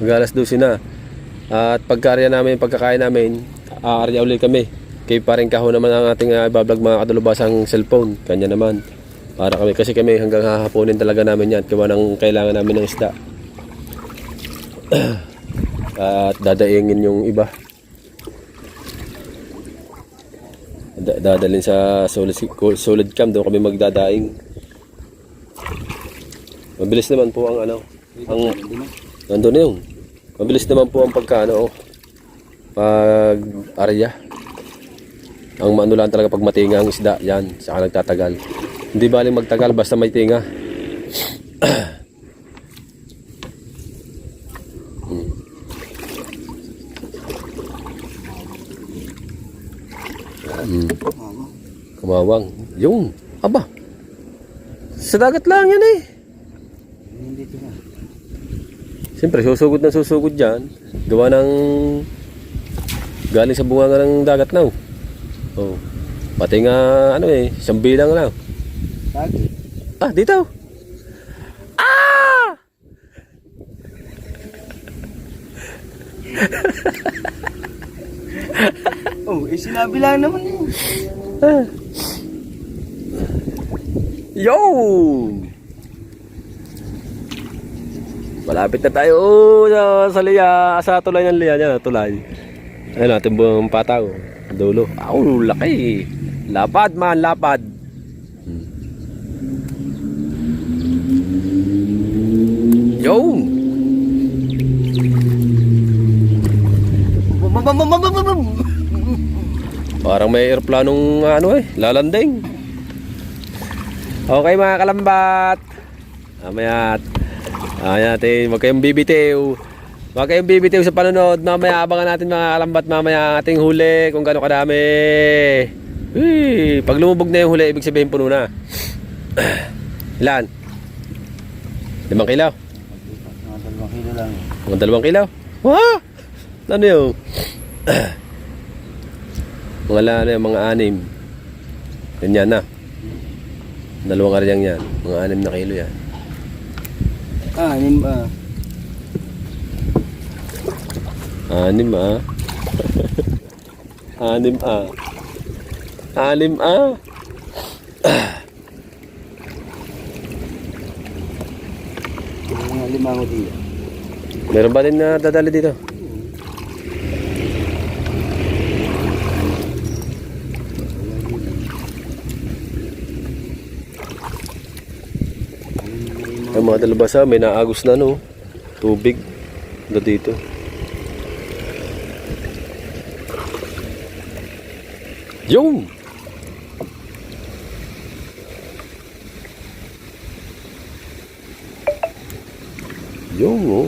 Mag-alas 12 na. At pagka-area namin, pagkakain namin, area ulit kami. Kay paring kahon naman ang ating ibablog mga kadalubhasang cellphone. Kanya naman. Para kami, kasi kami hanggang hahaponin talaga namin yan. Kaya nang kailangan namin ng isda. At dadaingin yung iba. Dadalhin sa solid cam. Doon kami magdadaing. Mabilis naman po ang ano. Ang nandun na yun. Mabilis naman po ang pagkaano. Pag area. Ang maano lang talaga pag matinga ang isda. Yan. Saka nagtatagal. Hindi baling magtagal basta may tinga. Kumawang. Yung. Aba. Sa dagat lang yan eh. Dito na. Siyempre susugod na susugod dyan. Gawa ng galing sa bunga ng dagat na. Oh. Pati nga ano eh. Isang bilang na. Lagi. Ah, dito. Ah! Oh, eh sinabi lang naman yun. Ah. Yo! Malapit na tayo sa liya, sa tulay ng liya niya, tulay. Ayun natin buong pataw, dulo. Aw, laki. Lapad man, lapad. Yo! Parang may aeroplanong ano eh, lalanding. Okay mga kalambat. Mamaya natin, wag kayong bibitiw. Wag kayong bibitiw sa panonood. Mamaya abangan natin mga kalambat. Mamaya ang ating huli kung gaano kadami. Pag lumubog na yung huli, ibig sabihin puno na. Ilan? 5 kilo? Mga 2 kilo lang. Mga 2 kilo? Wah! Ano yun? Mga 6. Ganyan na. 2 karyang yan. Mga 6 na kilo yan. 6 ba? 6 ah. 6 ah. 6 ah. Mga 5 ko dito. Meron ba din na dadali dito? Ang mga dalabasa, may naagos na no. Tubig na dito. Yung! Yung oh.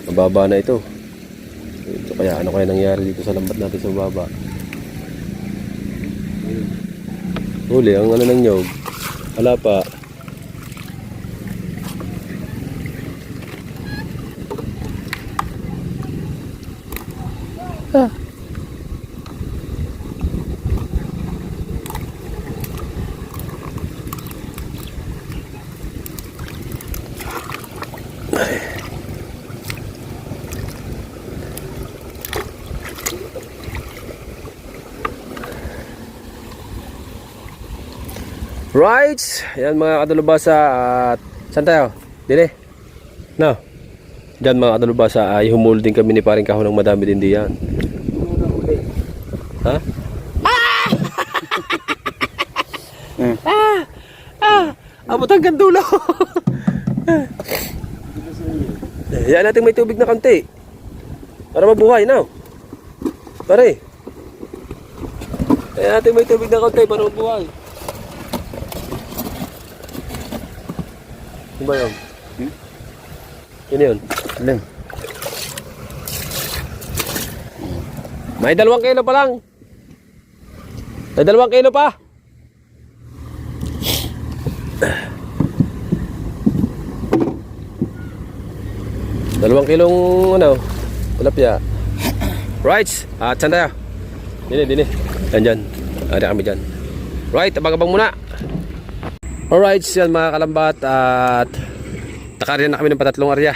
Mababa na ito. Ito kaya ano kaya nangyari dito sa lambat natin sa baba. Huli ang ano ng nyog. Wala pa. Right, yan mga kadalubasa at saan tayo? Dili? No. Diyan mga kadalubasa ay humuli din kami ni paring Kaho ng madami din diyan. Ha? Abot hanggang dulo. Yan natin may tubig na konti. Para mabuhay, no? Pare. Yan natin may tubig na konti para mabuhay. Ano ba yun? Yun yun? Alam. May 2 kilo pa lang. May 2 kilo pa. Dalawang kilong ano, tilapia. Right, at saan tayo? Dini. Dyan. Ada kami dyan. Right, abang-abang muna. Alright, yan mga kalambat at nakariyan na kami ng patatlong area.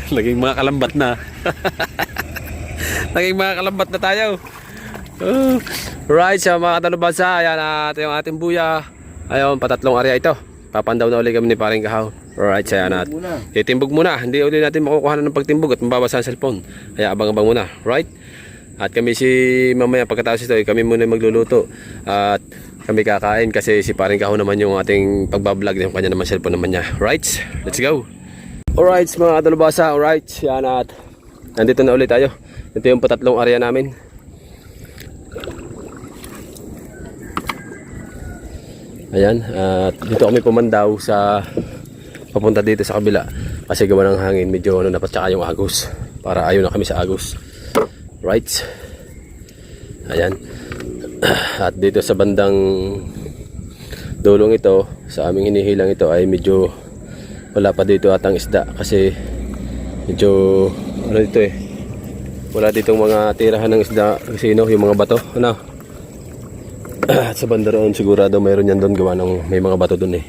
Naging mga kalambat na. Naging mga kalambat na tayo. Right, sa mga kadalubasa, ayan at yung ating buya. Ayun, patatlong area ito. Papandaw na ulit kami ni paring Kahaw. Alright, saya nat. Itimbog muna. Hindi ulit natin makukuha ng pagtimbog at mababasa ang cellphone. Kaya abang-abang muna. Right? At kami si mamaya pagkatapos ito, kami muna magluluto. At kami kakain kasi si paring Kahaw naman yung ating pagbablog. Yung kanya naman cellphone naman niya. Right? Let's go. Alright, mga kadalubasa. Alright, yan at nandito na ulit tayo. Ito yung patatlong area namin. Ayan, at dito kami pumandaw sa papunta dito sa kabila kasi gawa ng hangin medyo ano dapat tsaka yung agos para ayaw na kami sa agos. Right? Ayan. At dito sa bandang dulong ito sa aming hinihilang ito ay medyo wala pa dito atang isda kasi medyo ano dito wala ditong mga tirahan ng isda kasi yung mga bato ano. At sa banda roon sigurado mayroon yan doon gawa ng may mga bato doon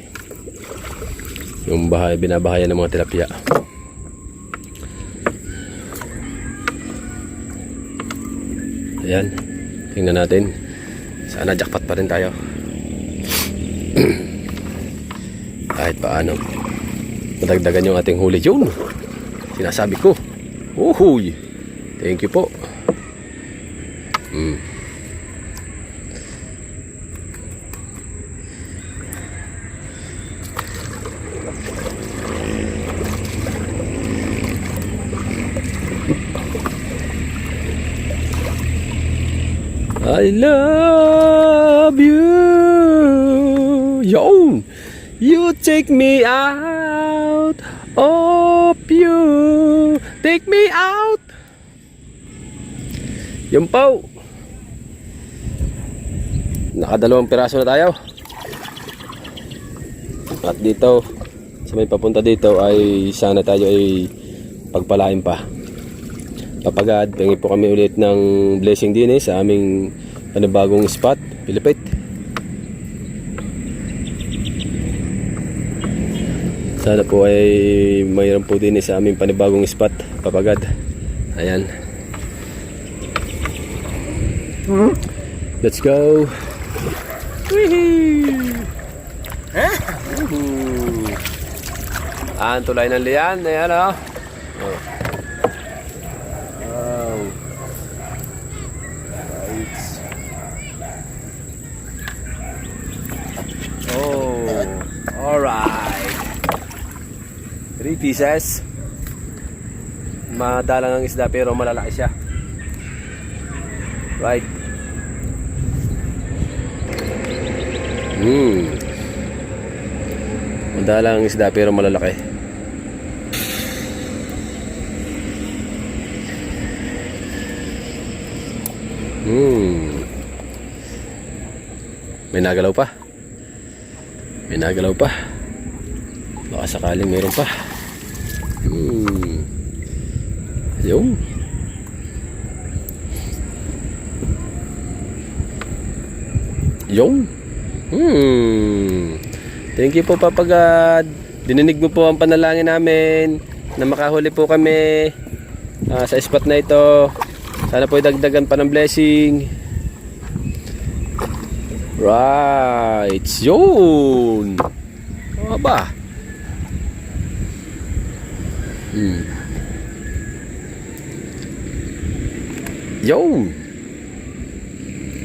yung bahay, binabahayan ng mga tilapia. Ayan, tingnan natin sana jackpot pa rin tayo. Kahit paano madagdagan yung ating huli yun sinasabi ko. Uhuy, thank you po. I love you. Yo, you take me out of you. Take me out. Yung po. Nakadalawang piraso na tayo. At dito, sa may papunta dito ay sana tayo ay pagpalain pa. Papagad, pengi po kami ulit ng blessing din sa aming panibagong spot, Pilipit. Sana po ay mayroon po din sa aming panibagong spot, papagad. Ayan. Let's go. Wihee! Ang tulay ng liyan, ayan o. Oh. Alright, 3 pieces. Madalang ang isda pero malalaki siya. Right. Madalang ang isda pero malalaki. May nagalaw pa. May nagalaw pa. Baka sakaling meron pa. Yung. Yung. Thank you po, Papa God. Dininig mo po ang panalangin namin na makahuli po kami sa spot na ito. Sana po idagdagan pa ng blessing. Right. Yun. O ba? Yun.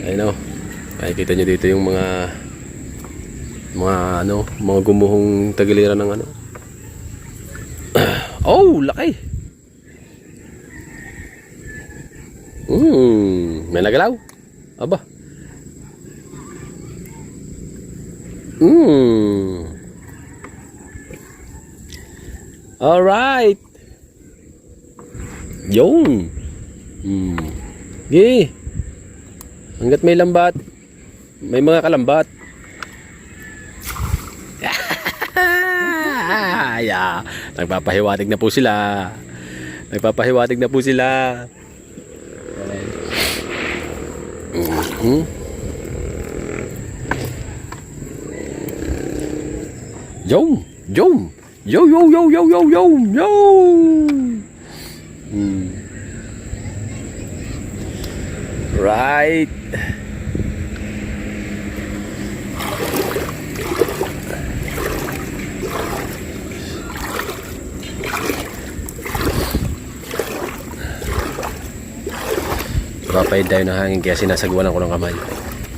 Ayun o. Nakikita nyo dito yung mga gumuhong tagiliran ng ano. Oh, laki. May nagalaw. Aba. Alright. Yung. Okay. Hanggat may lambat, may mga kalambat. Yeah. Nagpapahiwatig na po sila. Nagpapahiwatig na po sila. Yo, yo, yo, yo, yo, yo, yo, yo, yo. Right. Papayad tayo ng hangin kaya sinasagwanan ko ng kamay.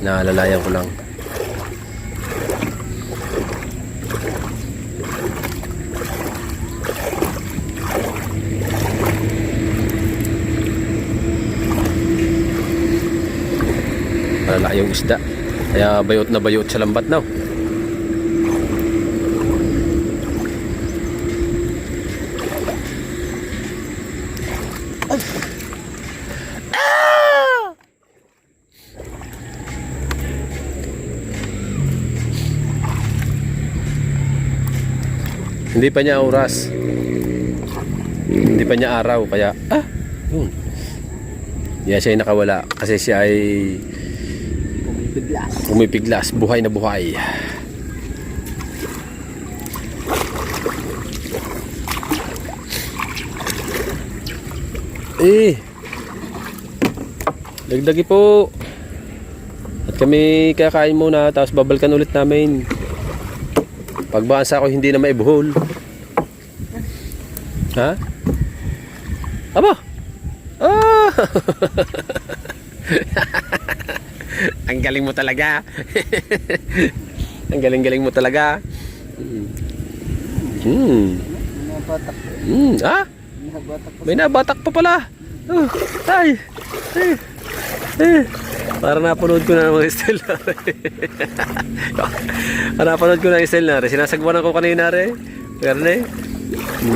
Naalalayan ko lang. Malaki yung isda. Kaya bayot na bayot sa lambat na. Hindi pa niya oras. Hindi pa niya araw. Kaya, yun. Kaya siya ay nakawala. Kasi siya ay pumipiglas. Buhay na buhay. Dagdagi po. At kami kakain muna. Tapos babalikan ulit namin. Pagbasa ko hindi na maibuhol. Ha? Aba! Ang galing mo talaga. Ang galing-galing mo talaga. May nabatak pa pala. Ay. Para napanood ko na ng mga style na rin. Para napanood ko na ng style na rin. Sinasagwanan ko kanina rin. Pero na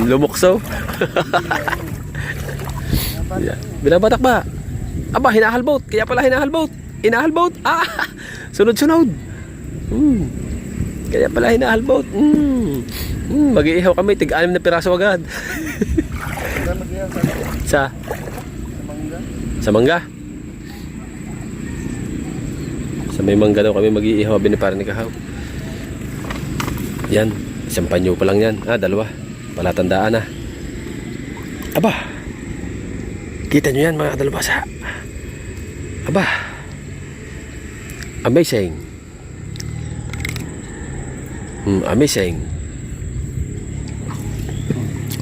lumukso. Binabatak ba? Aba, hinahalbot. Kaya pala hinahalbot. Hinahalbot. Sunod-sunod. Kaya pala hinahalbot. Mag-iihaw kami. Tig-6 na piraso agad. Sa mangga. Sa mangga? Sa may mangga daw kami mag-iihaw, biniparan ni Kahaw. Yan, isang panyo pa lang yan. Dalawa. Palatandaan na. Aba, kita nyo yan mga kadalubasa. Aba, amazing. Amazing.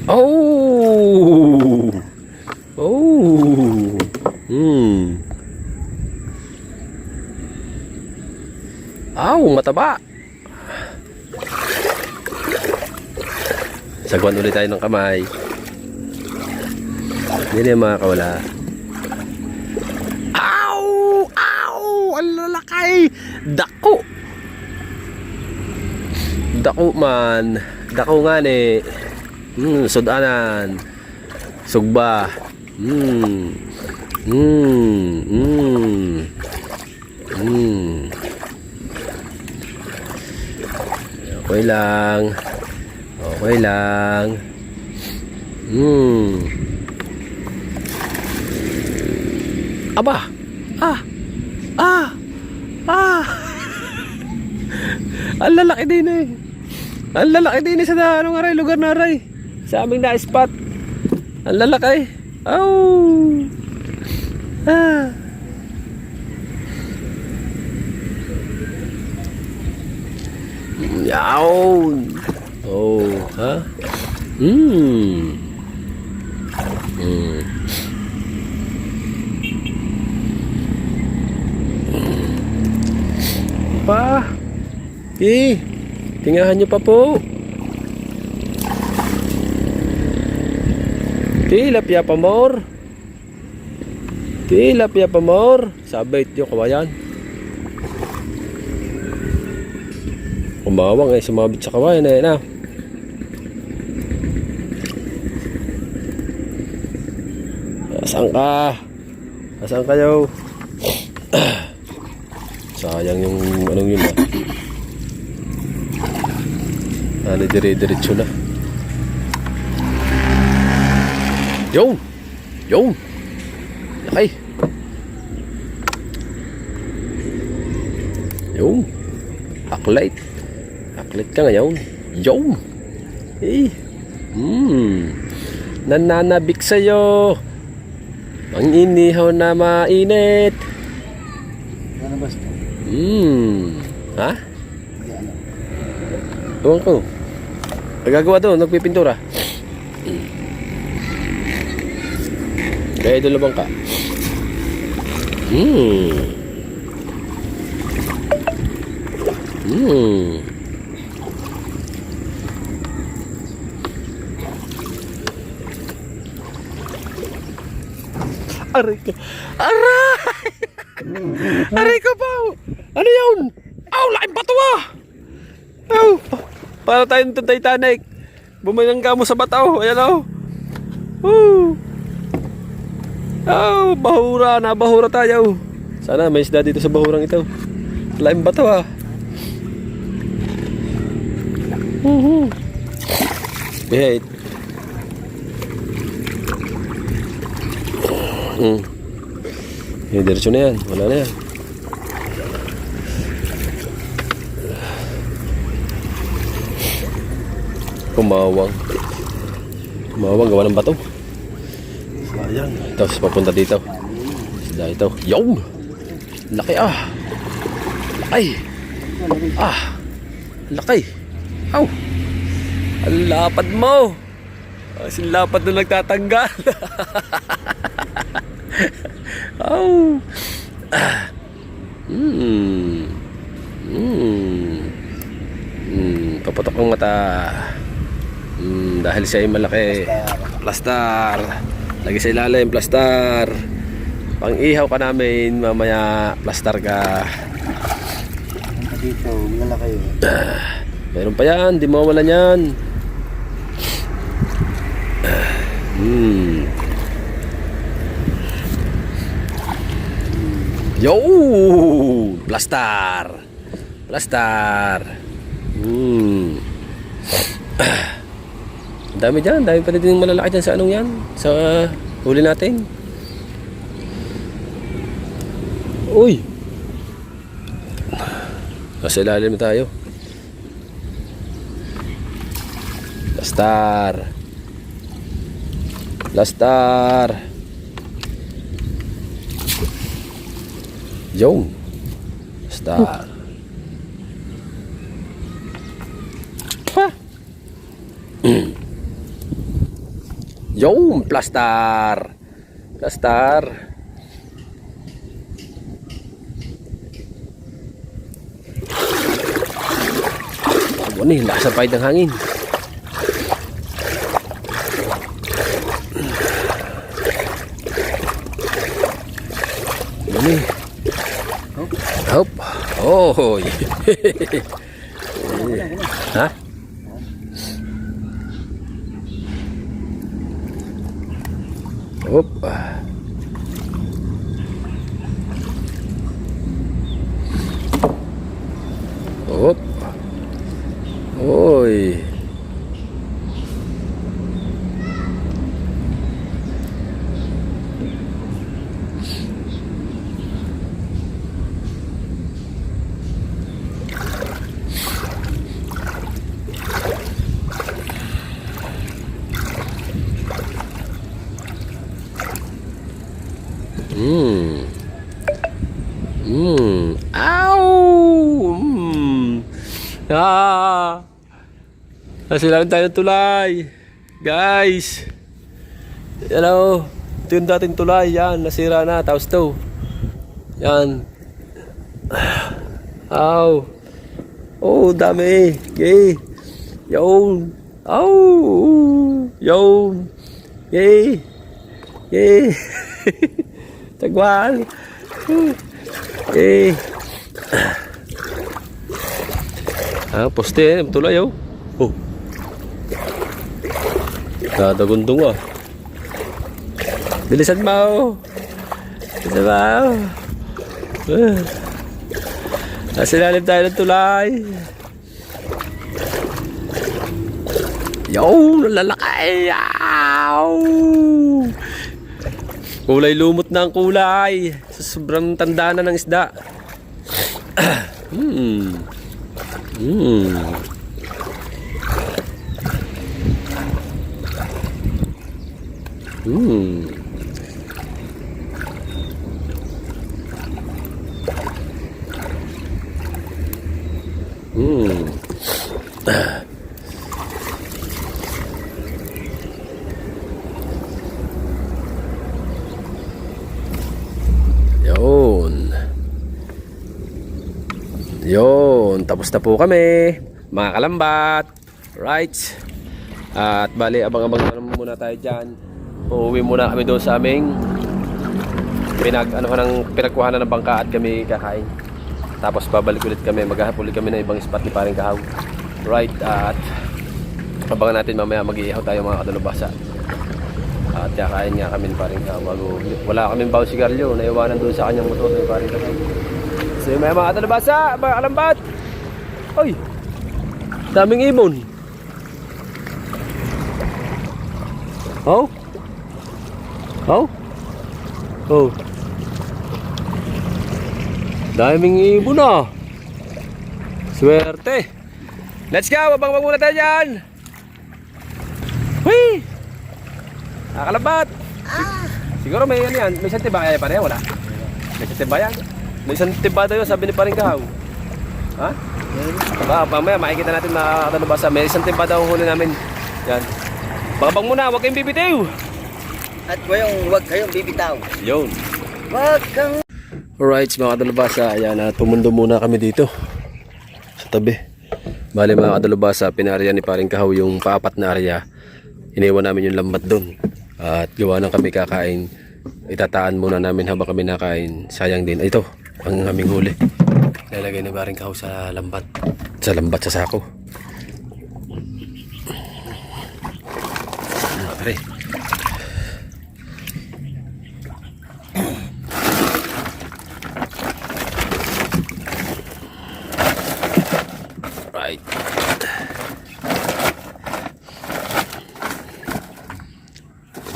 Oh. Mataba. Sagwan ulit tayo ng kamay. Hindi na mga kawala. Ang lalaki. Dako. Dako man. Dako nga ni. Sudanan. Sugba. Okay lang. Okay lang. Aba. Ah. Ah. Ah. Ang lalaki din eh. Ang lalaki din eh sa anong aray, lugar na aray. Sa aming na-spot. Ang lalaki. Oh. Ah. Yawn. Oh, ha? Pa. Tingahan niyo pa po. Tilapia pa more. Tilapia pa more. Sabay yung kawayan. Kumawang eh, sumabit sa kawayan eh na. Saan ka? Saan kayo? Sayang yung anong yun ah. Ano dire-diretso na. Yun! Yun! Okay. Yun! Aklight. Aklight ka ngayon. Yun! Eh! Nananabik sa'yo. Ang inihaw na mainit. Ano ba ito? Ha? Ewan ko. Nagagawa doon, nagpipintura. Kaya doon labang ka. Aray ko. Aray! Aray ko pa! Ano yun? Aw, laking bato ah! Aw! Para tayong Titanic. Bumayang ka mo sa bataw. Ayan aw. Aw, bahura. Nabahura tayo. Sana may isda dito sa bahurang ito. Laking bato ah. Behait. Diretso na yan. Wala na yan. Kumawang. Kumawang, gawa ng bato. Sayang. Tapos papunta dito. Isda ito. Yum! Laki ah! Laki! Ah! Laki! Aw! Ang lapad mo! Ang lapad na nagtatanggal. Oh. Paputok ang mata. Dahil siya ay malaki. Plastar. Lagi sa ilalim, plastar. Pang ihaw ka namin, mamaya plastar ka. Dito, malaki yun. Meron pa yan, di mawala yan. Yo! Plastar! Plastar! Dami dyan, dami pa din malalaki dyan sa anong yan. Sa huli natin. Uy! Nasa ilalim na tayo. Plastar! Plastar! Yo! Plastar! Pa! Yo! Plastar! Plastar! Ano eh, lakas ang pahid ng hangin. Ano eh. Hop. Oh. Ha? Hop. Uy. Ow! Ah! Nasilalim tayo ng tulay. Guys. Hello. Ito yung dating tulay. Yan. Nasira na. Tapos to. Yan. Ow. Oh, dami. Yay. Yun. Ow. Yun. Yay. Yay. Tagwal. Yay. Ah, poste. Tulay oh. Oh. Dadagundong ah. Bilisan mo. Bilisan mo. Nasilalim tayo ng tulay. Yo, lalaki. Yaw. Kulay lumot na ang kulay. Sobrang tanda na ng isda. Yun, tapos na po kami, mga kalambat. Right. At bali, abang-abang na muna tayo dyan. Uuwi muna kami doon sa aming pinagkuhanan ng bangka at kami kakain. Tapos babalik ulit kami, maghahanap ulit kami ng ibang spot ni Paring Kahaw. Right. At abangan natin mamaya, mag-iihaw tayo mga kadalubhasa. At kakain nga kami ni Paring Kahaw. Wala kaming baw sigarilyo, naiwanan doon sa kanyang motor ni Paring Kahaw. So may mga kadalubhasa, mga kalambat. Oy, daming ibon. Oh? Oh? Oh. Daming ibon ah. Swerte. Let's go, babang muna tayo dyan. Hui! Nakakalabat. Siguro may ano yan, may isang tiba kaya pa rin, wala? May isang tiba yan. May isang tiba daw yun, sabi ni Paring Kahaw. Ha? Mamaya makikita natin na kadalubhasa. May isang tiba daw ang huli namin. Yan. Babang muna, huwag kayong bibitiw. At huwag kayong bibitaw. Yun. Huwag kang... Alright, mga kadalubhasa, ayan, tumundo muna kami dito sa tabi. Bali mga kadalubhasa, pinarya ni Paring Kahaw yung paapat na area. Iniwan namin yung lambat doon. At gawa ng kami kakain, itataan muna namin habang kami nakain. Sayang din. Ito, ang aming huli. Nalagay ni Paring Kahaw sa lambat. Sa sako. Pare. Right.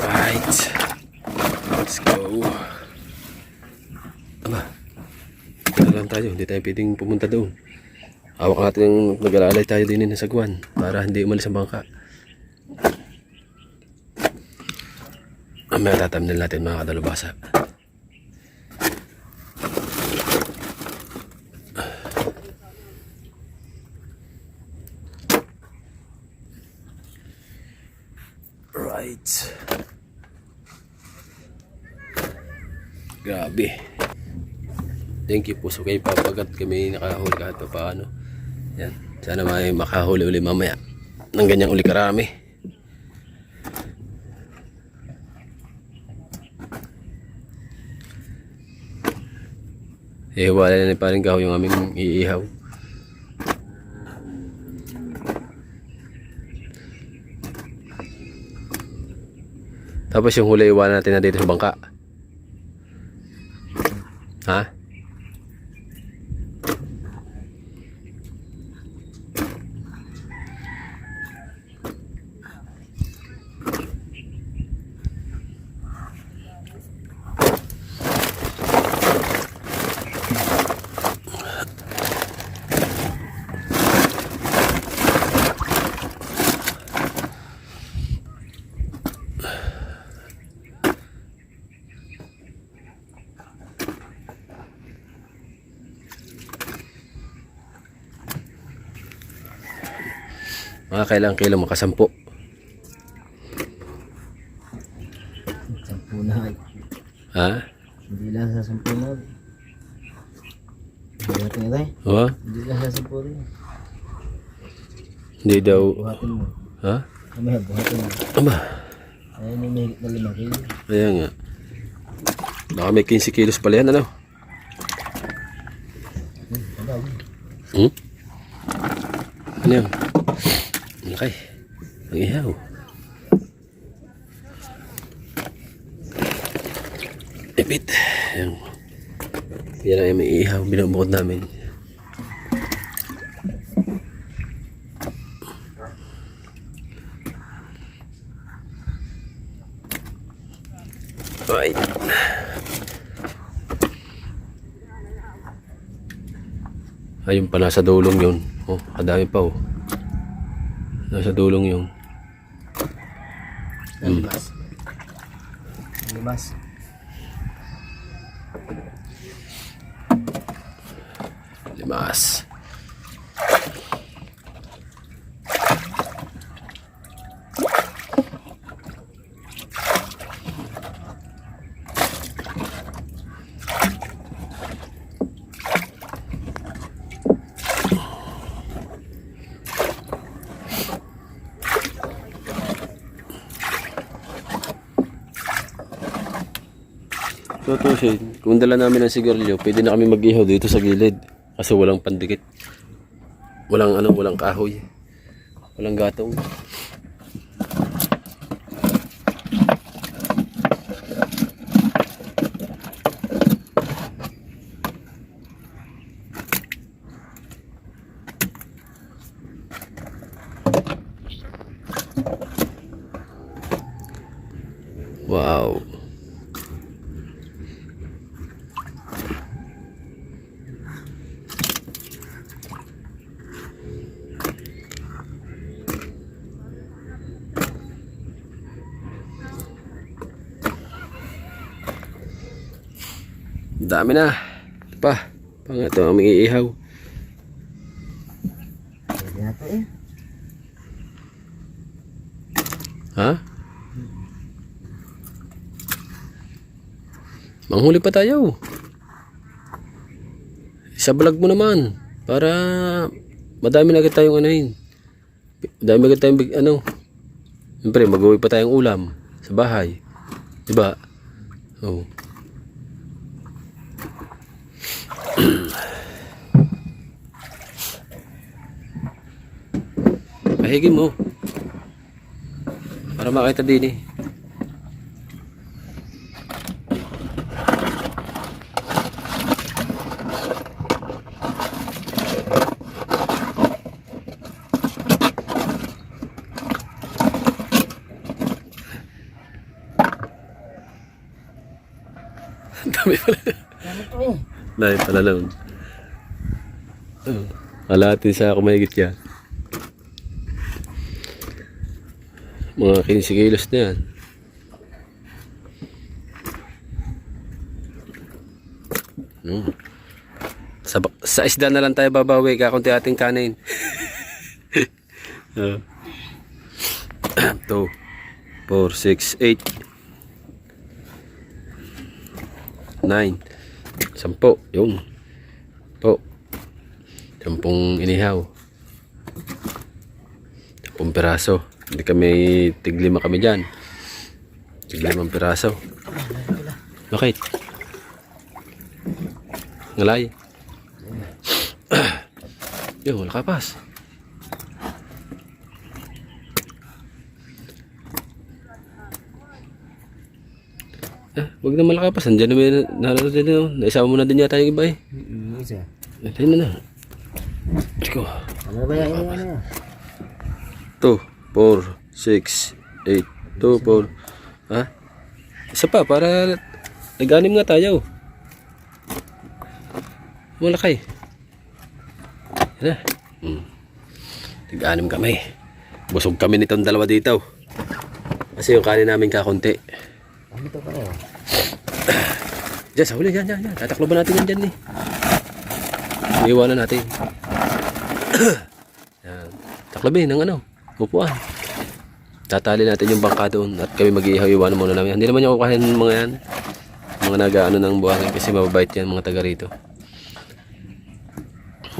Right. Let's go. Ama. Kailan tayo, hindi tayo pwedeng pumunta doon. Hawak natin yung nag-alalay tayo din sa sagwan para hindi umalis ang bangka. Mamaya tatamnil natin mga kadalubhasa. Right. Grabe. Thank you po. So kayo papagat kami nakahuli kahit pa paano. Yan. Sana may makahuli uli mamaya ng ganyang uli karami. Wala na Paring Kahaw yung aming iihaw. Tapos yung huli iwanan natin na dito sa bangka. Ha? Mga kailang kilo, makasampu. Sampu na. Ha? Hindi lang sa sampu na. Hindi natin ito eh. Ha? Hindi lang sa sampu rin. Hindi daw. Buhatin mo. Ha? Mamaya, buhatin mo. Aba. Ayan yung mahigit na 5 kilo. Kaya nga. Baka may 15 kilos pala yan, ano? Tabaw. Hmm? Ano yan? Okay. Ang ihaw. Ipit. Ayan. Yan ang may ihaw. Binubukod namin. Right. Ayun pa, nasa dulong yun. Oh, kadami pa oh. Nasa dulong yun. Limas. Limas. Limas. Tutusin, kung dala namin ng sigarilyo, pwede na kami mag-ihaw dito sa gilid. Kasi walang pandikit. Walang ano, walang kahoy. Walang gatong. Wow. Dami na. Ito pa. Pang ito ang may iihaw. Pwede na ito eh. Ha? Manghuli pa tayo. Sa vlog mo naman. Para madami na agad tayong anahin. Madami agad tayong ano. Siyempre mag-uwi pa tayong ulam sa bahay. Diba? Oh. Pahigin mo para makita din eh. Dami pala. Ano ito eh? Dami pala lang. Kalahatin sa ako mahigit yan. Mga 15 kilos na yan. Sa isda na lang tayo babawi. Kakunti ating kanin. 2, 4, 6, 8, 9, 10. Yung po. 10 inihaw. 10 piraso. Hindi kami, tig-5 kami dyan. Tig-5 piraso. Bakit? Ngalay. Yo, wala kapas. Wag na malakapas. Andiyan naman, nanonood din. Naisama mo na din yata yung iba eh. Isa. Ito na na. Let's go. Ano ba yan? Ano yan? 2, 4, 6, 8, 2, 4. Ha? Isa pa para nag-anim nga tayo. Malaki. Yan na. Nag-anim kami. Busog kami nitong dalawa dito. Kasi yung kanin namin kakunti. Ano ito pa rin? Diyan, sa huli. Yan. Tatakloban natin yan dyan eh. Iiwanan natin. Yan. Taklobin ng ano. upuan. Tatali natin yung bangka doon at kami mag-iihaw, iwanan muna namin. Hindi naman yung kukuhanin ng mga yan. Mga nag-ano ng buhangin kasi mababait yan mga taga rito.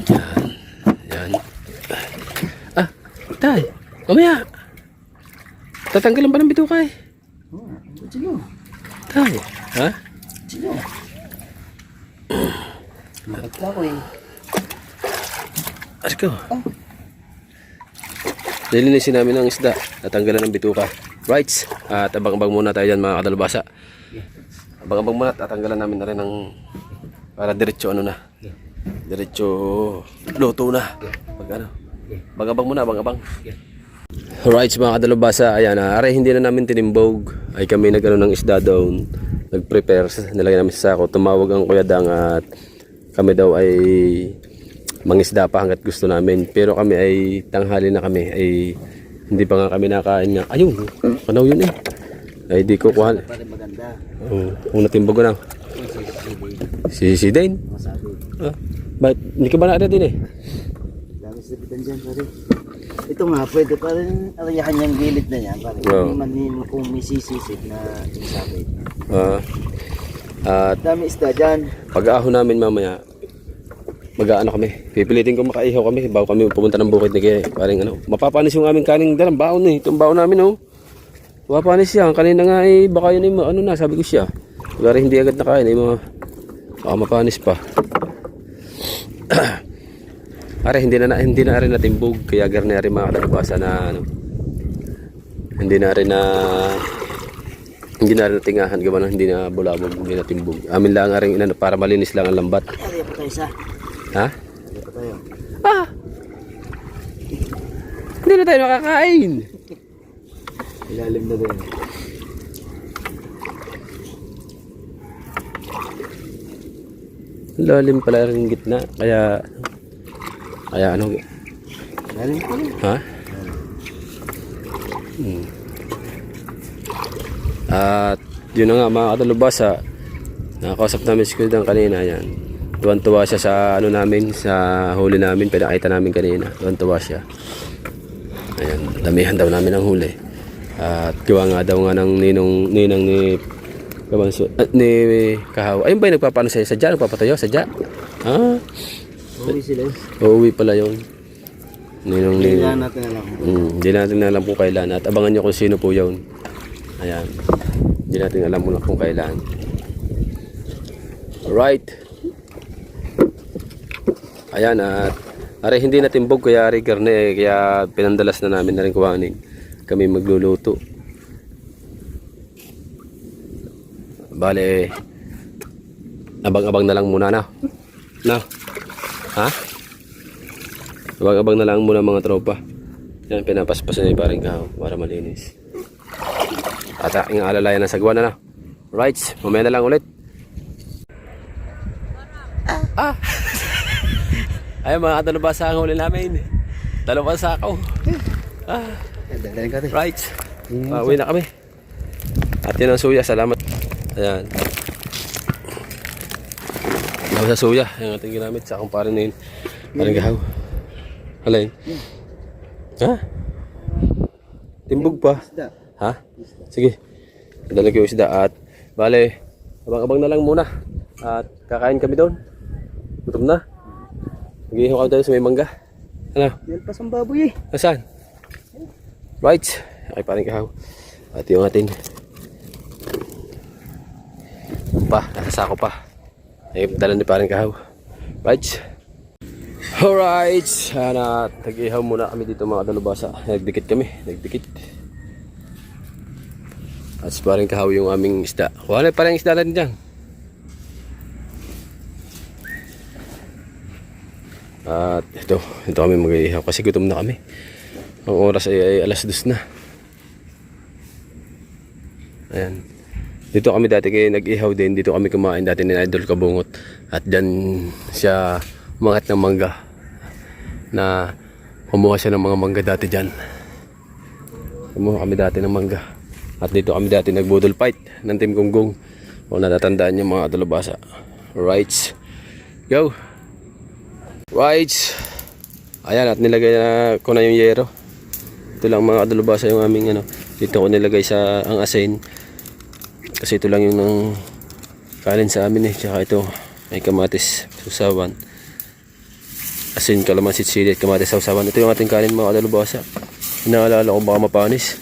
Yan. Yan. Ah, tay. Mamaya. Tatanggalan pa ng bituka eh. Sino? Tay. Ha? Sino? Makatla ko eh. Asko. Nilinisin namin ang isda. Tatanggalan ng bituka. Rights. At abang-abang muna tayo dyan mga kadalubasa. Abang-abang muna. Tatanggalan namin na rin ng para diretso ano na. Diretso luto na. Pag ano. Abang-abang muna. Abang-abang. Rights mga kadalubasa. Ayan na. Aray hindi na namin tinimbog. Ay kami nag-ano ng isda doon. Nag-prepare. Nilagay namin sa sako. Tumawag ang Kuya Dang at kami daw ay mangisda pa hanggat gusto namin. Pero kami ay tanghali na kami ay hindi pa nga kami nakain nga. Ayun, kanaw yun eh. Ay di ko kuha. Pare maganda. Kung natimbog ko na. Si Dane. Masabi. Ba't hindi ka ba na din eh? Dami sa bitan dyan, pare. Ito nga, pwede pa rin arayahan yung gilid na yan, pare. Oo. Hindi man yun kung may sisisip na sinasabi. At Dami isda dyan. pag-aho namin mamaya, mag-aano kami. Pipilitin ko makaihaw kami bago kami pupunta ng bukid ni Kaya. Parang ano, mapapanis yung aming kaning dalang baon eh. Itong baon namin oh. Mapapanis siya. Kanina nga eh, baka yun eh, ano na, sabi ko siya. Pagkari hindi agad nakain eh, baka mapanis pa. Are hindi na rin natimbog kaya garne rin mga kadalubasa na ano. Hindi na rin natingahan gawa na hindi na bulabog, hindi na timbog. Amin lang rin inano para malinis lang ang lambat. Araya pa tayo isa. Ha? Araya pa tayo. Ah! Hindi na tayo makakain. Ilalim na din. Lalim pala rin yung gitna kaya ano? Ilalim pa rin. Ha? At yun na nga mga kadalubasa, nakakausap namin si Kuya kanina yan. Tuwan-tuwa siya sa ano namin, sa huli namin, pinakita namin kanina. Tuwan-tuwa siya. Ayan, damihan daw namin ang huli. At gawa nga daw nga ng ninang ni Kabanso, ni Kahaw. Ayun ba yung nagpapano sa'yo? Sadya? Nagpapatayo? Sadya? Ah? Uwi sila. Uuwi pala yun. Ninong Kailangan natin alam. Hindi natin alam kung kailan. At abangan nyo kung sino po yun. Ayan. Hindi natin alam muna kung kailan. Alright. Ayan at ari hindi na timbog kaya ari garne kaya pinandalas na namin na rin kuhanin. Kami magluluto. Bale abang-abang na lang muna na. Na. Ha? Abang-abang na lang muna mga tropa. Yan pinapaspasan ni paring Kahaw para malinis. At aking alalayan ng sagwan na. Right, mamaya na lang ulit. Ay mga kadalubasa ang huli namin. Dalawang sakaw. Dali ka tayo. Right. Uwi na kami. At yun ang suya. Salamat. Ayan. Daw sa suya. Yung ating ginamit sa kumpare na yun. Parang Kahaw. Alay. Ha? Timbog pa. Isda. Ha? Sige. Dala ko yung isda at bale, abang-abang na lang muna. At kakain kami doon. Gutom na. Mag-ihaw kami tayo sa may mangga. Ano? Yan pa sa baboy eh. Nasaan? Right. Ay parang Kahaw. At yung ating nasa sako pa. Ay dala ni parang Kahaw. Right. Alright. At nag-ihaw muna kami dito mga dalubasa. Nagdikit kami. Nagdikit. At parang Kahaw yung aming isda. Wala parang isda na rin dyan. At ito kami mag-iihaw kasi gutom na kami. Ang oras ay alas 2 na. Ayan. Dito kami dati kaya nag-ihaw din. Dito kami kumain dati ni Idol Kabungot. At dyan siya umangat ng mangga. Na kumuha siya ng mga mangga dati dyan. Kumuha kami dati ng mangga. At dito kami dati nagbudol fight ng Team Gonggong. Kung natatandaan niyo mga dalubasa. Right. Go. Right. Ayan at nilagay na ko na yung yero. Ito lang mga kadalubasa yung aming ano. Dito ko nilagay sa ang asin. Kasi ito lang yung nang kanin sa amin eh. Tsaka ito may kamatis sausawan. Asin, kalamansi, sili at kamatis sausawan. Ito yung ating kanin mga kadalubasa. Inaalala ko baka mapanis.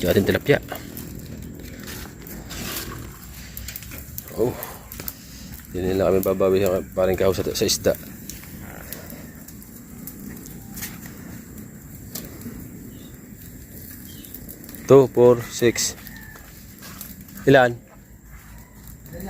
Yung ating tilapia. Oh. Hindi nila kami babawi sa parang kaho sa isda. 2, 4, 6. Ilan? 5.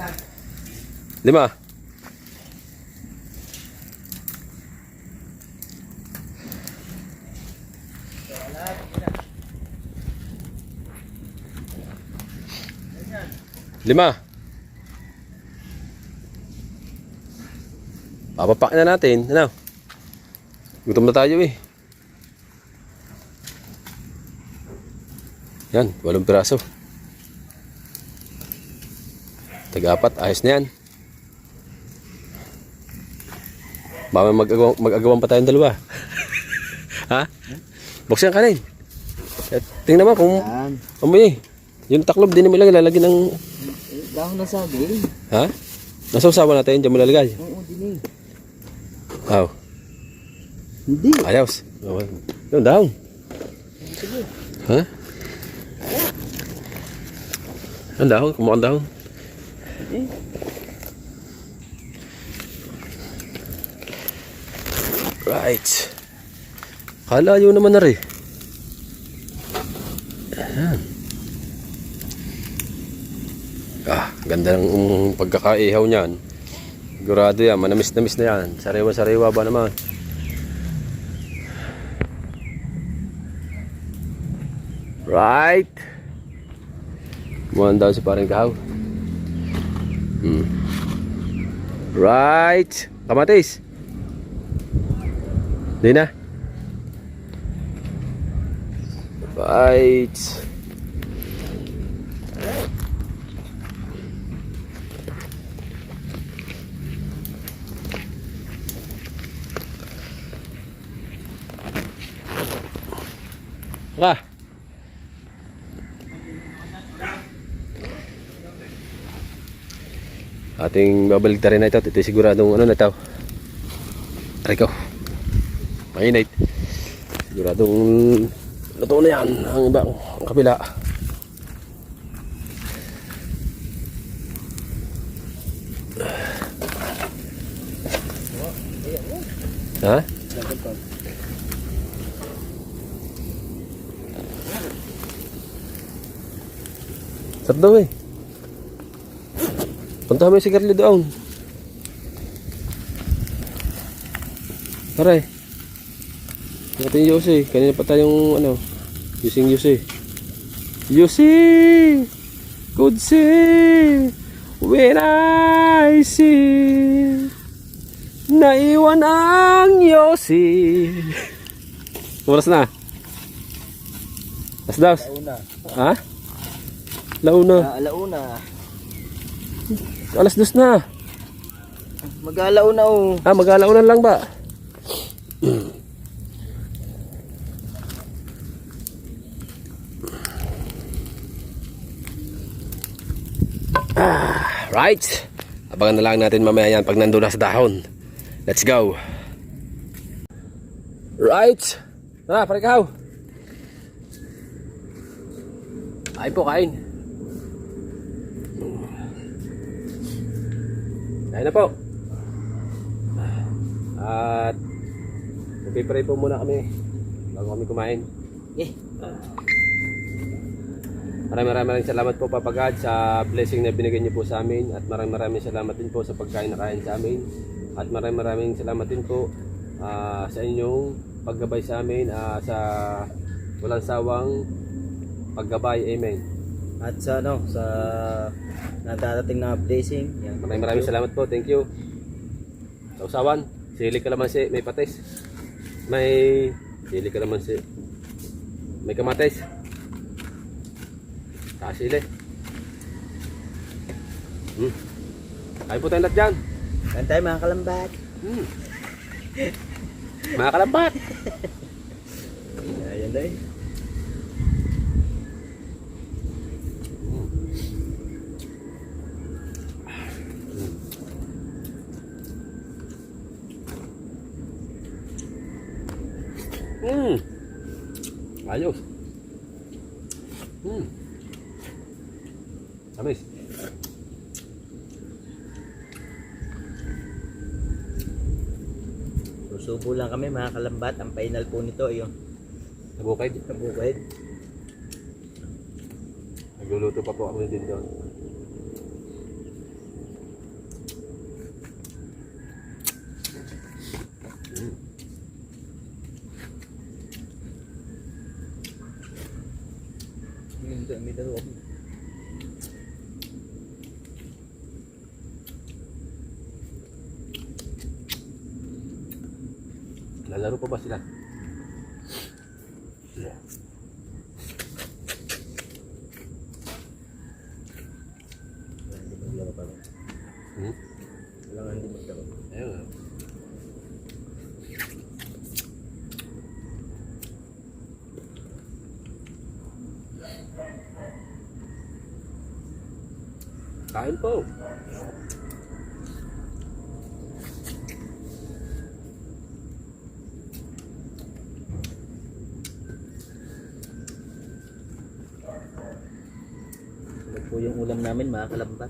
Lima. Papapak na natin. Ano? Gutom na tayo eh. Yan, 8 piraso. Tag-4, ayos na yan. Baka mag-agawan pa tayong dalawa. Ha? Buksan ka rin. Tingnan mo kung Yan. amoy. Yung taklob din naman lang lalagyan ng... Dahon na sabi. Ha? Nasawsawa natin, dyan mo lalagay. Oo, din Aw. Hindi. Ayos. Yung dahon. Sige. Ha? Ang dahon, kumuha ang dahon. Eh. Right. Kalayo naman na rin. Ayan. Ganda ng pagkakaihaw niyan. Sigurado yan, manamis-namis na yan. Sariwa-sariwa ba naman? Right. Muhan daw si parang kahaw. Right. Kamatis. Di na. Right. Ka. Ating babalik na rin na ito. Ito siguradong ano na ito. Aray ko. Mainit. Siguradong luto na yan. Ang ibang ang kabila. Ha? Sarap daw eh. Punta mo yung sigarilyo doon. Aray. Natin yung Yossi. Kanina pa tayong ano. Using Yossi. Yossi! Could see when I see naiwan ang Yossi. Oras na. Las-das. Alauna. Ha? Launa. Alauna. Alas 2 na. Mag-alauna oh. Mag-alaunan lang ba? Right. Abangan na lang natin mamaya yan pag nandun na sa dahon. Let's go. Right. Tara, pare kahaw. Ay po, kain. Kain na po. At magpipray po muna kami bago kami kumain. Maraming salamat po Papa God sa blessing na binigay niyo po sa amin. At maraming salamat din po sa pagkain na kain sa amin. At maraming salamat din po sa inyong paggabay sa amin, sa walang sawang paggabay. Amen. At sa ano, sa natatating na blessing. Yan. Maraming salamat po. Thank you. Sausawan, sili kalamansi, may patis. May sili kalamansi. May kamatis. Sili. Kain po tayong lahat dyan. Kain tayo mga kalambat. Mga kalambat. Ayan Ganda eh. Ayos. Amis. Susubo lang kami mga kalambat. Ang final po nito ay yung Nabukid. kabukid. Nagluluto pa po kami din doon. May dalawa. Lalaro pa ba sila? Yeah. Hindi maglaro pa rin. Kailangan hindi maglaro. Ayun nga. Kain po. Ito po yung ulam namin mga kalambat.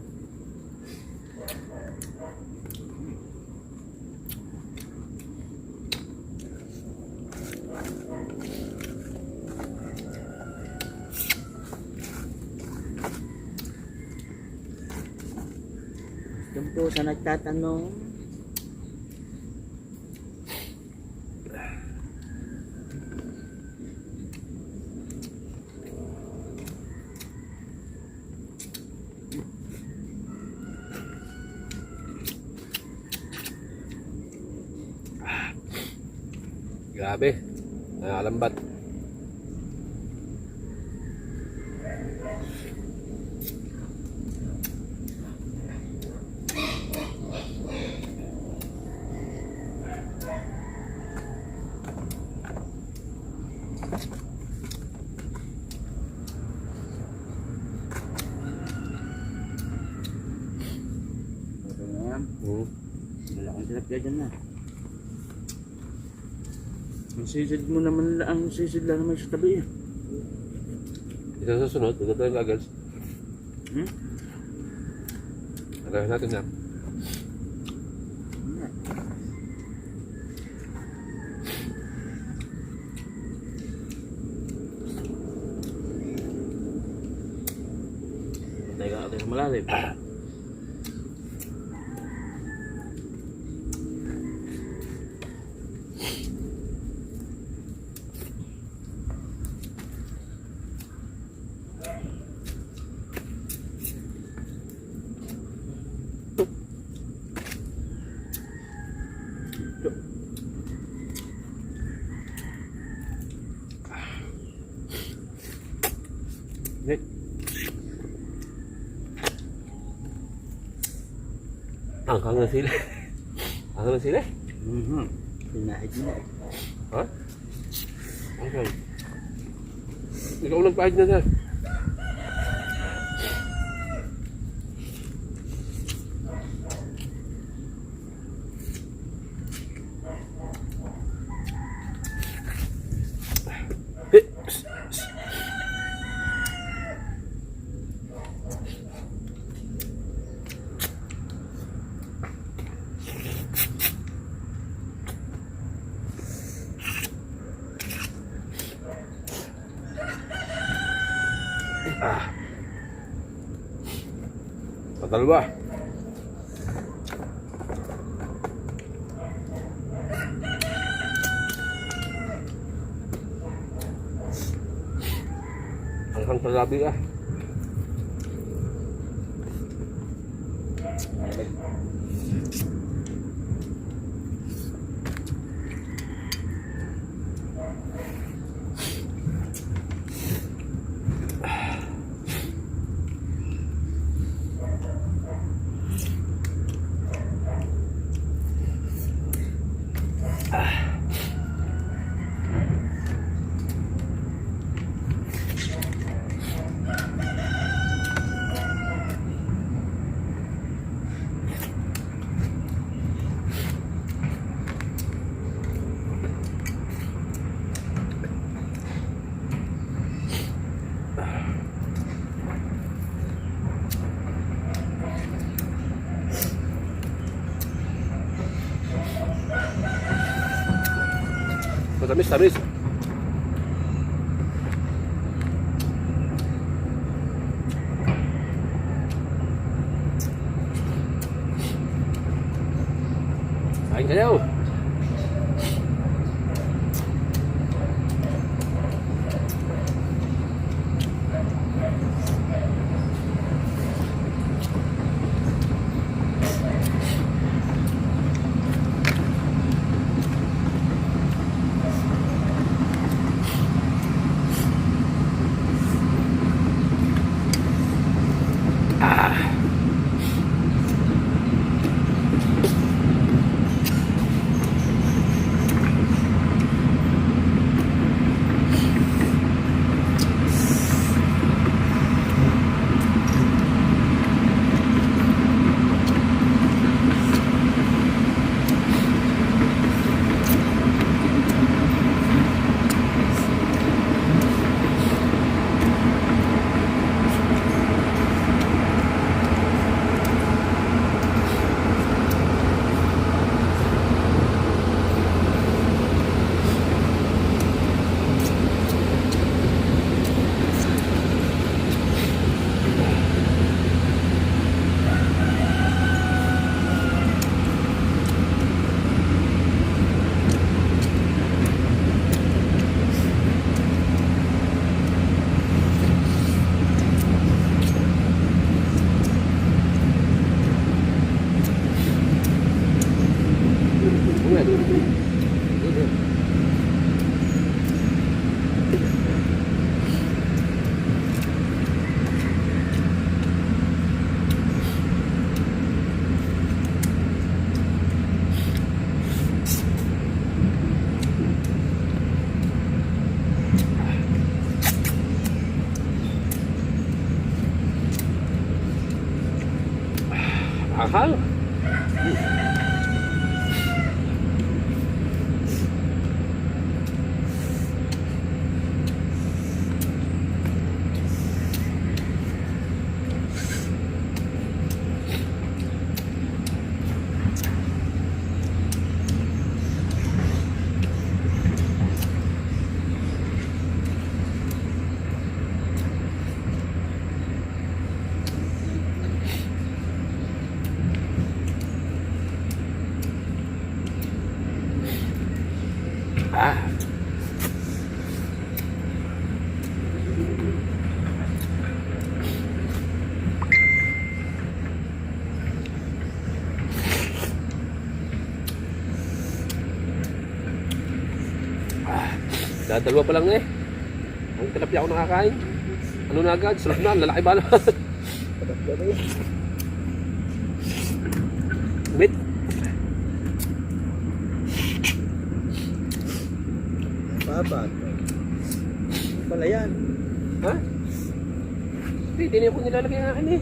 Yan po sa nagtatanong. Grabe. Nakalambat. Ito na yan. Malaking sarap ka dyan na. Ang sisid mo naman, ang sisid lang naman sa tabi eh. Isang susunod, ito tayo goggles. Lagay natin yan. Patay ka natin sa malalim. Nick. Angkang na sila. Angkang na sila? Pinahid mo na eh. Ha? Angkang. Ikaw nagpahid na sir. Tatal ba? Ang sa labi ah. Matamis, tamis. Kain kayo. Mahal. Ah. Dalawa pa lang eh. Ang tilapia ako nakakain. Ano na agad? Sulap na. Lalaki ba na? Meat. Babat. Pala yan. Ha? Hindi na ko nilalagay ng akin eh.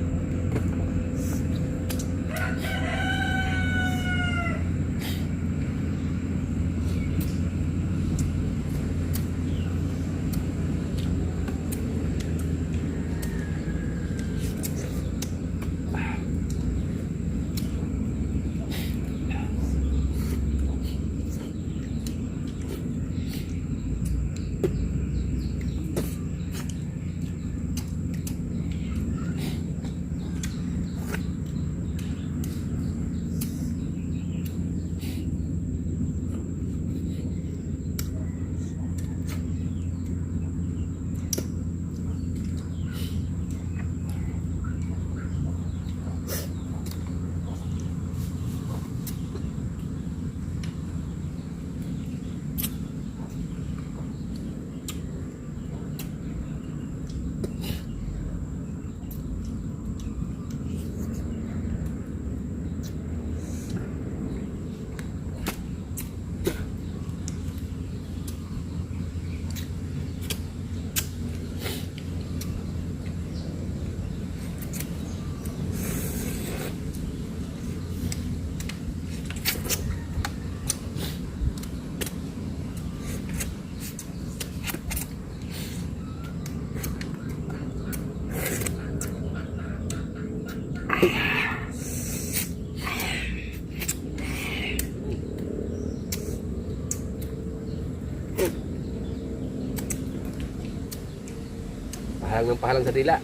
Kailangan ng pahalang sa dila.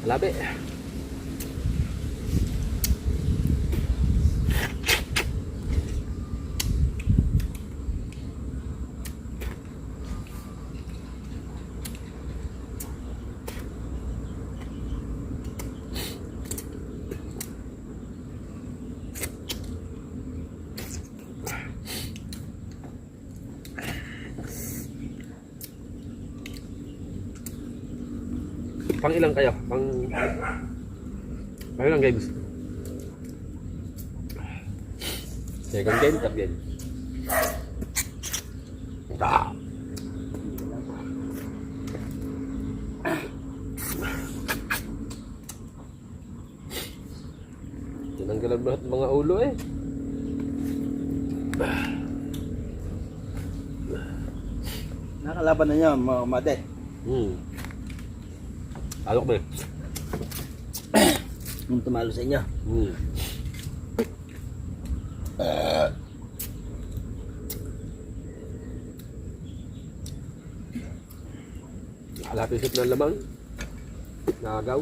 Labi. Pang ilang kayo? Pang ilang games? Second game, third game. Ah. Tinanggalan lahat mga ulo eh. Nakalaban na niya mga kamate. Alok ba? Yung tumalo sa inyo. Nakalasip ng lamang. Nakagaw.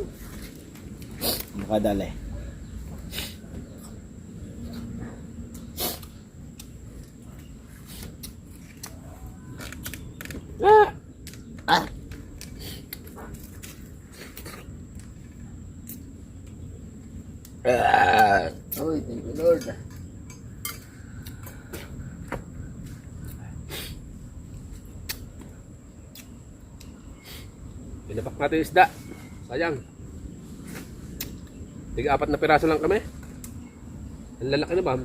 Makadali. Ah! Ah! Uy, thank you Lord. Pinapak natin yung isda. Sayang. Tiga-4 na piraso lang kami. Ang lalaki na ba?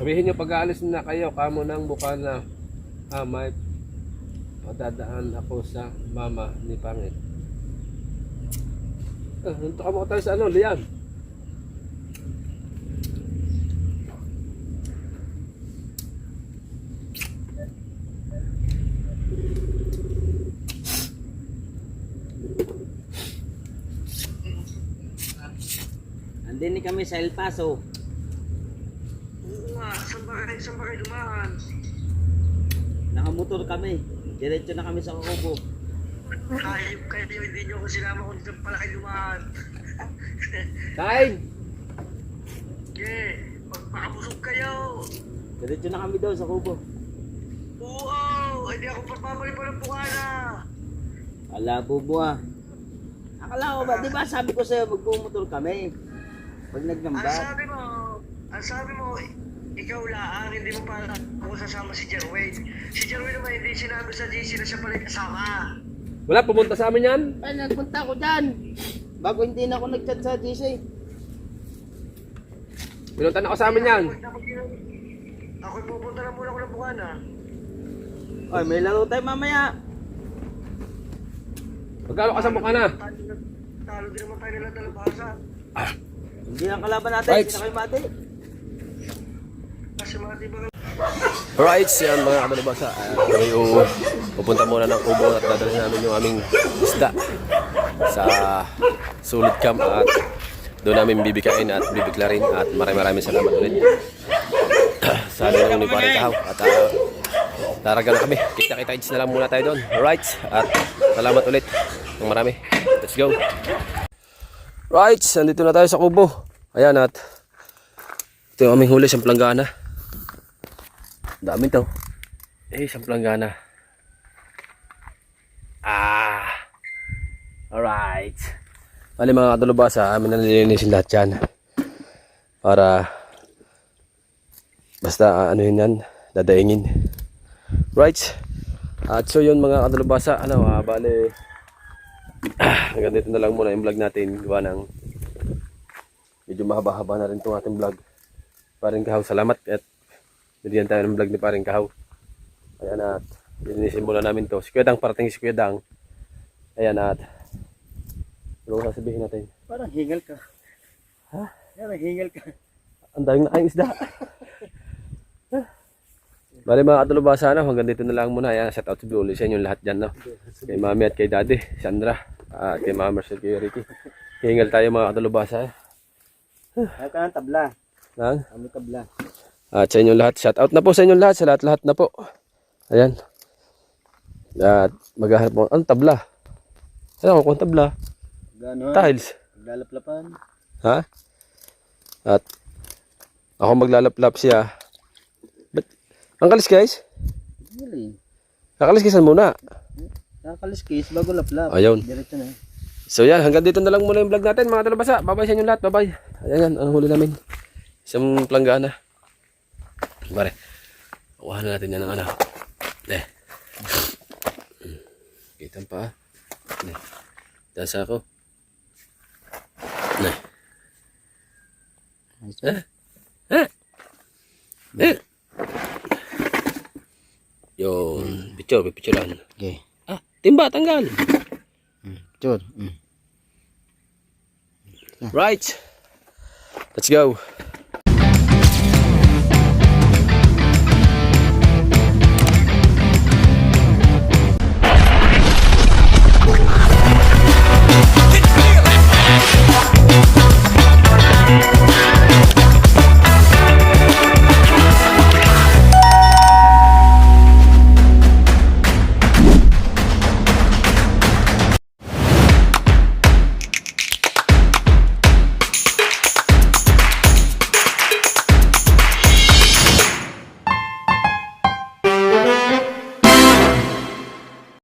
Sabihin nyo pag-aalis na kayo, kamo ng buka na may padadaan ako sa mama ni Pangit. Nandito ka mo tayo sa ano, Liam. Andini kami sa El Paso. Saan ba kayo dumaan? Nakamotor kami. Diretso na kami sa Kubo. Kayo, hindi nyo ako sinama kung saan pala kayo dumaan. Kain! Makabusog kayo. Diretso na kami daw sa Kubo. Oo, hindi ako papamali pa ng bukana. Ala, bubo ah. Akala ko ba, di ba sabi ko sa'yo magbumotor kami? Pag nagnambat. Ang sabi mo, ikaw lang, hindi mo pala ako sasama si Jerwin. Si Jerwin naman hindi sinabi sa GC na siya pala yung kasama. Wala, pumunta sa amin yan. Ay, nagpunta ako dyan. Bago hindi na ako nag-chat sa GC. Pinunta na ako sa amin yan. Ako pupunta na muna ko ng bukana. Ay, may laro tayo mamaya. Magkano ka sa mukha na? Talo din naman tayo nila talabasa. Hindi ang kalaban natin, Right. hindi na kayo mati. Kasi mga diba Alright, yan mga kadalabasa. Ngayon, pupunta muna ng Kubo at dadalhin namin yung aming isda sa Sulit Camp at doon namin bibikain at bibiklarin at maraming salamat ulit sa ninong ni Paring Kahaw at taraga na kami. Kita-kita na lang muna tayo doon. Alright, at salamat ulit ng marami. Let's go. Right, nandito na tayo sa Kubo. Ayan at ito yung aming huli, siyang planggana. Dami to. Siyang planggana. Alright. Bali mga kadalubasa, amin na nilinisin lahat yan. Para basta ano yun yan, dadaingin. Right. At so yun mga kadalubasa, bali hanggang dito na lang muna yung vlog natin. Gawa ng medyo mahaba-haba na rin itong ating vlog. Paring Kahaw, salamat at bigyan tayo ng vlog ni Paring Kahaw. Ayan at linisin muna namin to. Si Kuya Dang, parating si Kuya Dang. Ayan at ano sasabihin natin? Parang hingal ka. Ha? Parang hingal ka. Ang daming nakaing isda. Bali mga katulubasa, no? Hanggang dito na lang muna. Ayan, shout out to ulit sa inyong lahat dyan, no? Kay Mami at kay Daddy, Sandra, at kay Mama Marcel, kay Ricky. Hingal tayo mga katulubasa. Ayaw ka ng tabla. Lang. Kami tabla. At sa inyong lahat, shout out na po sa inyong lahat, sa lahat-lahat na po. Ayan. At maghahanap mo, ang tabla. Ano kung tabla? Gano'n? Tiles. Maglalaplapan. Ha? At ako maglalaplap siya. But, ang kaliskis? Galing. Kakaliskisan muna. Nakakaliskis bago laplap. Ayun. Diretso na. So yan, hanggang dito na lang muna yung vlog natin mga talabasa. Bye-bye sa inyong lahat. Bye-bye. Ayan, ang huli namin. Isang planggana. Pare, kuha na natin yan ng ano. Kitang pa. Tasa ako. Yun. Picturean. Okay. Ah, timba, tanggal. Sure. Right. Let's go.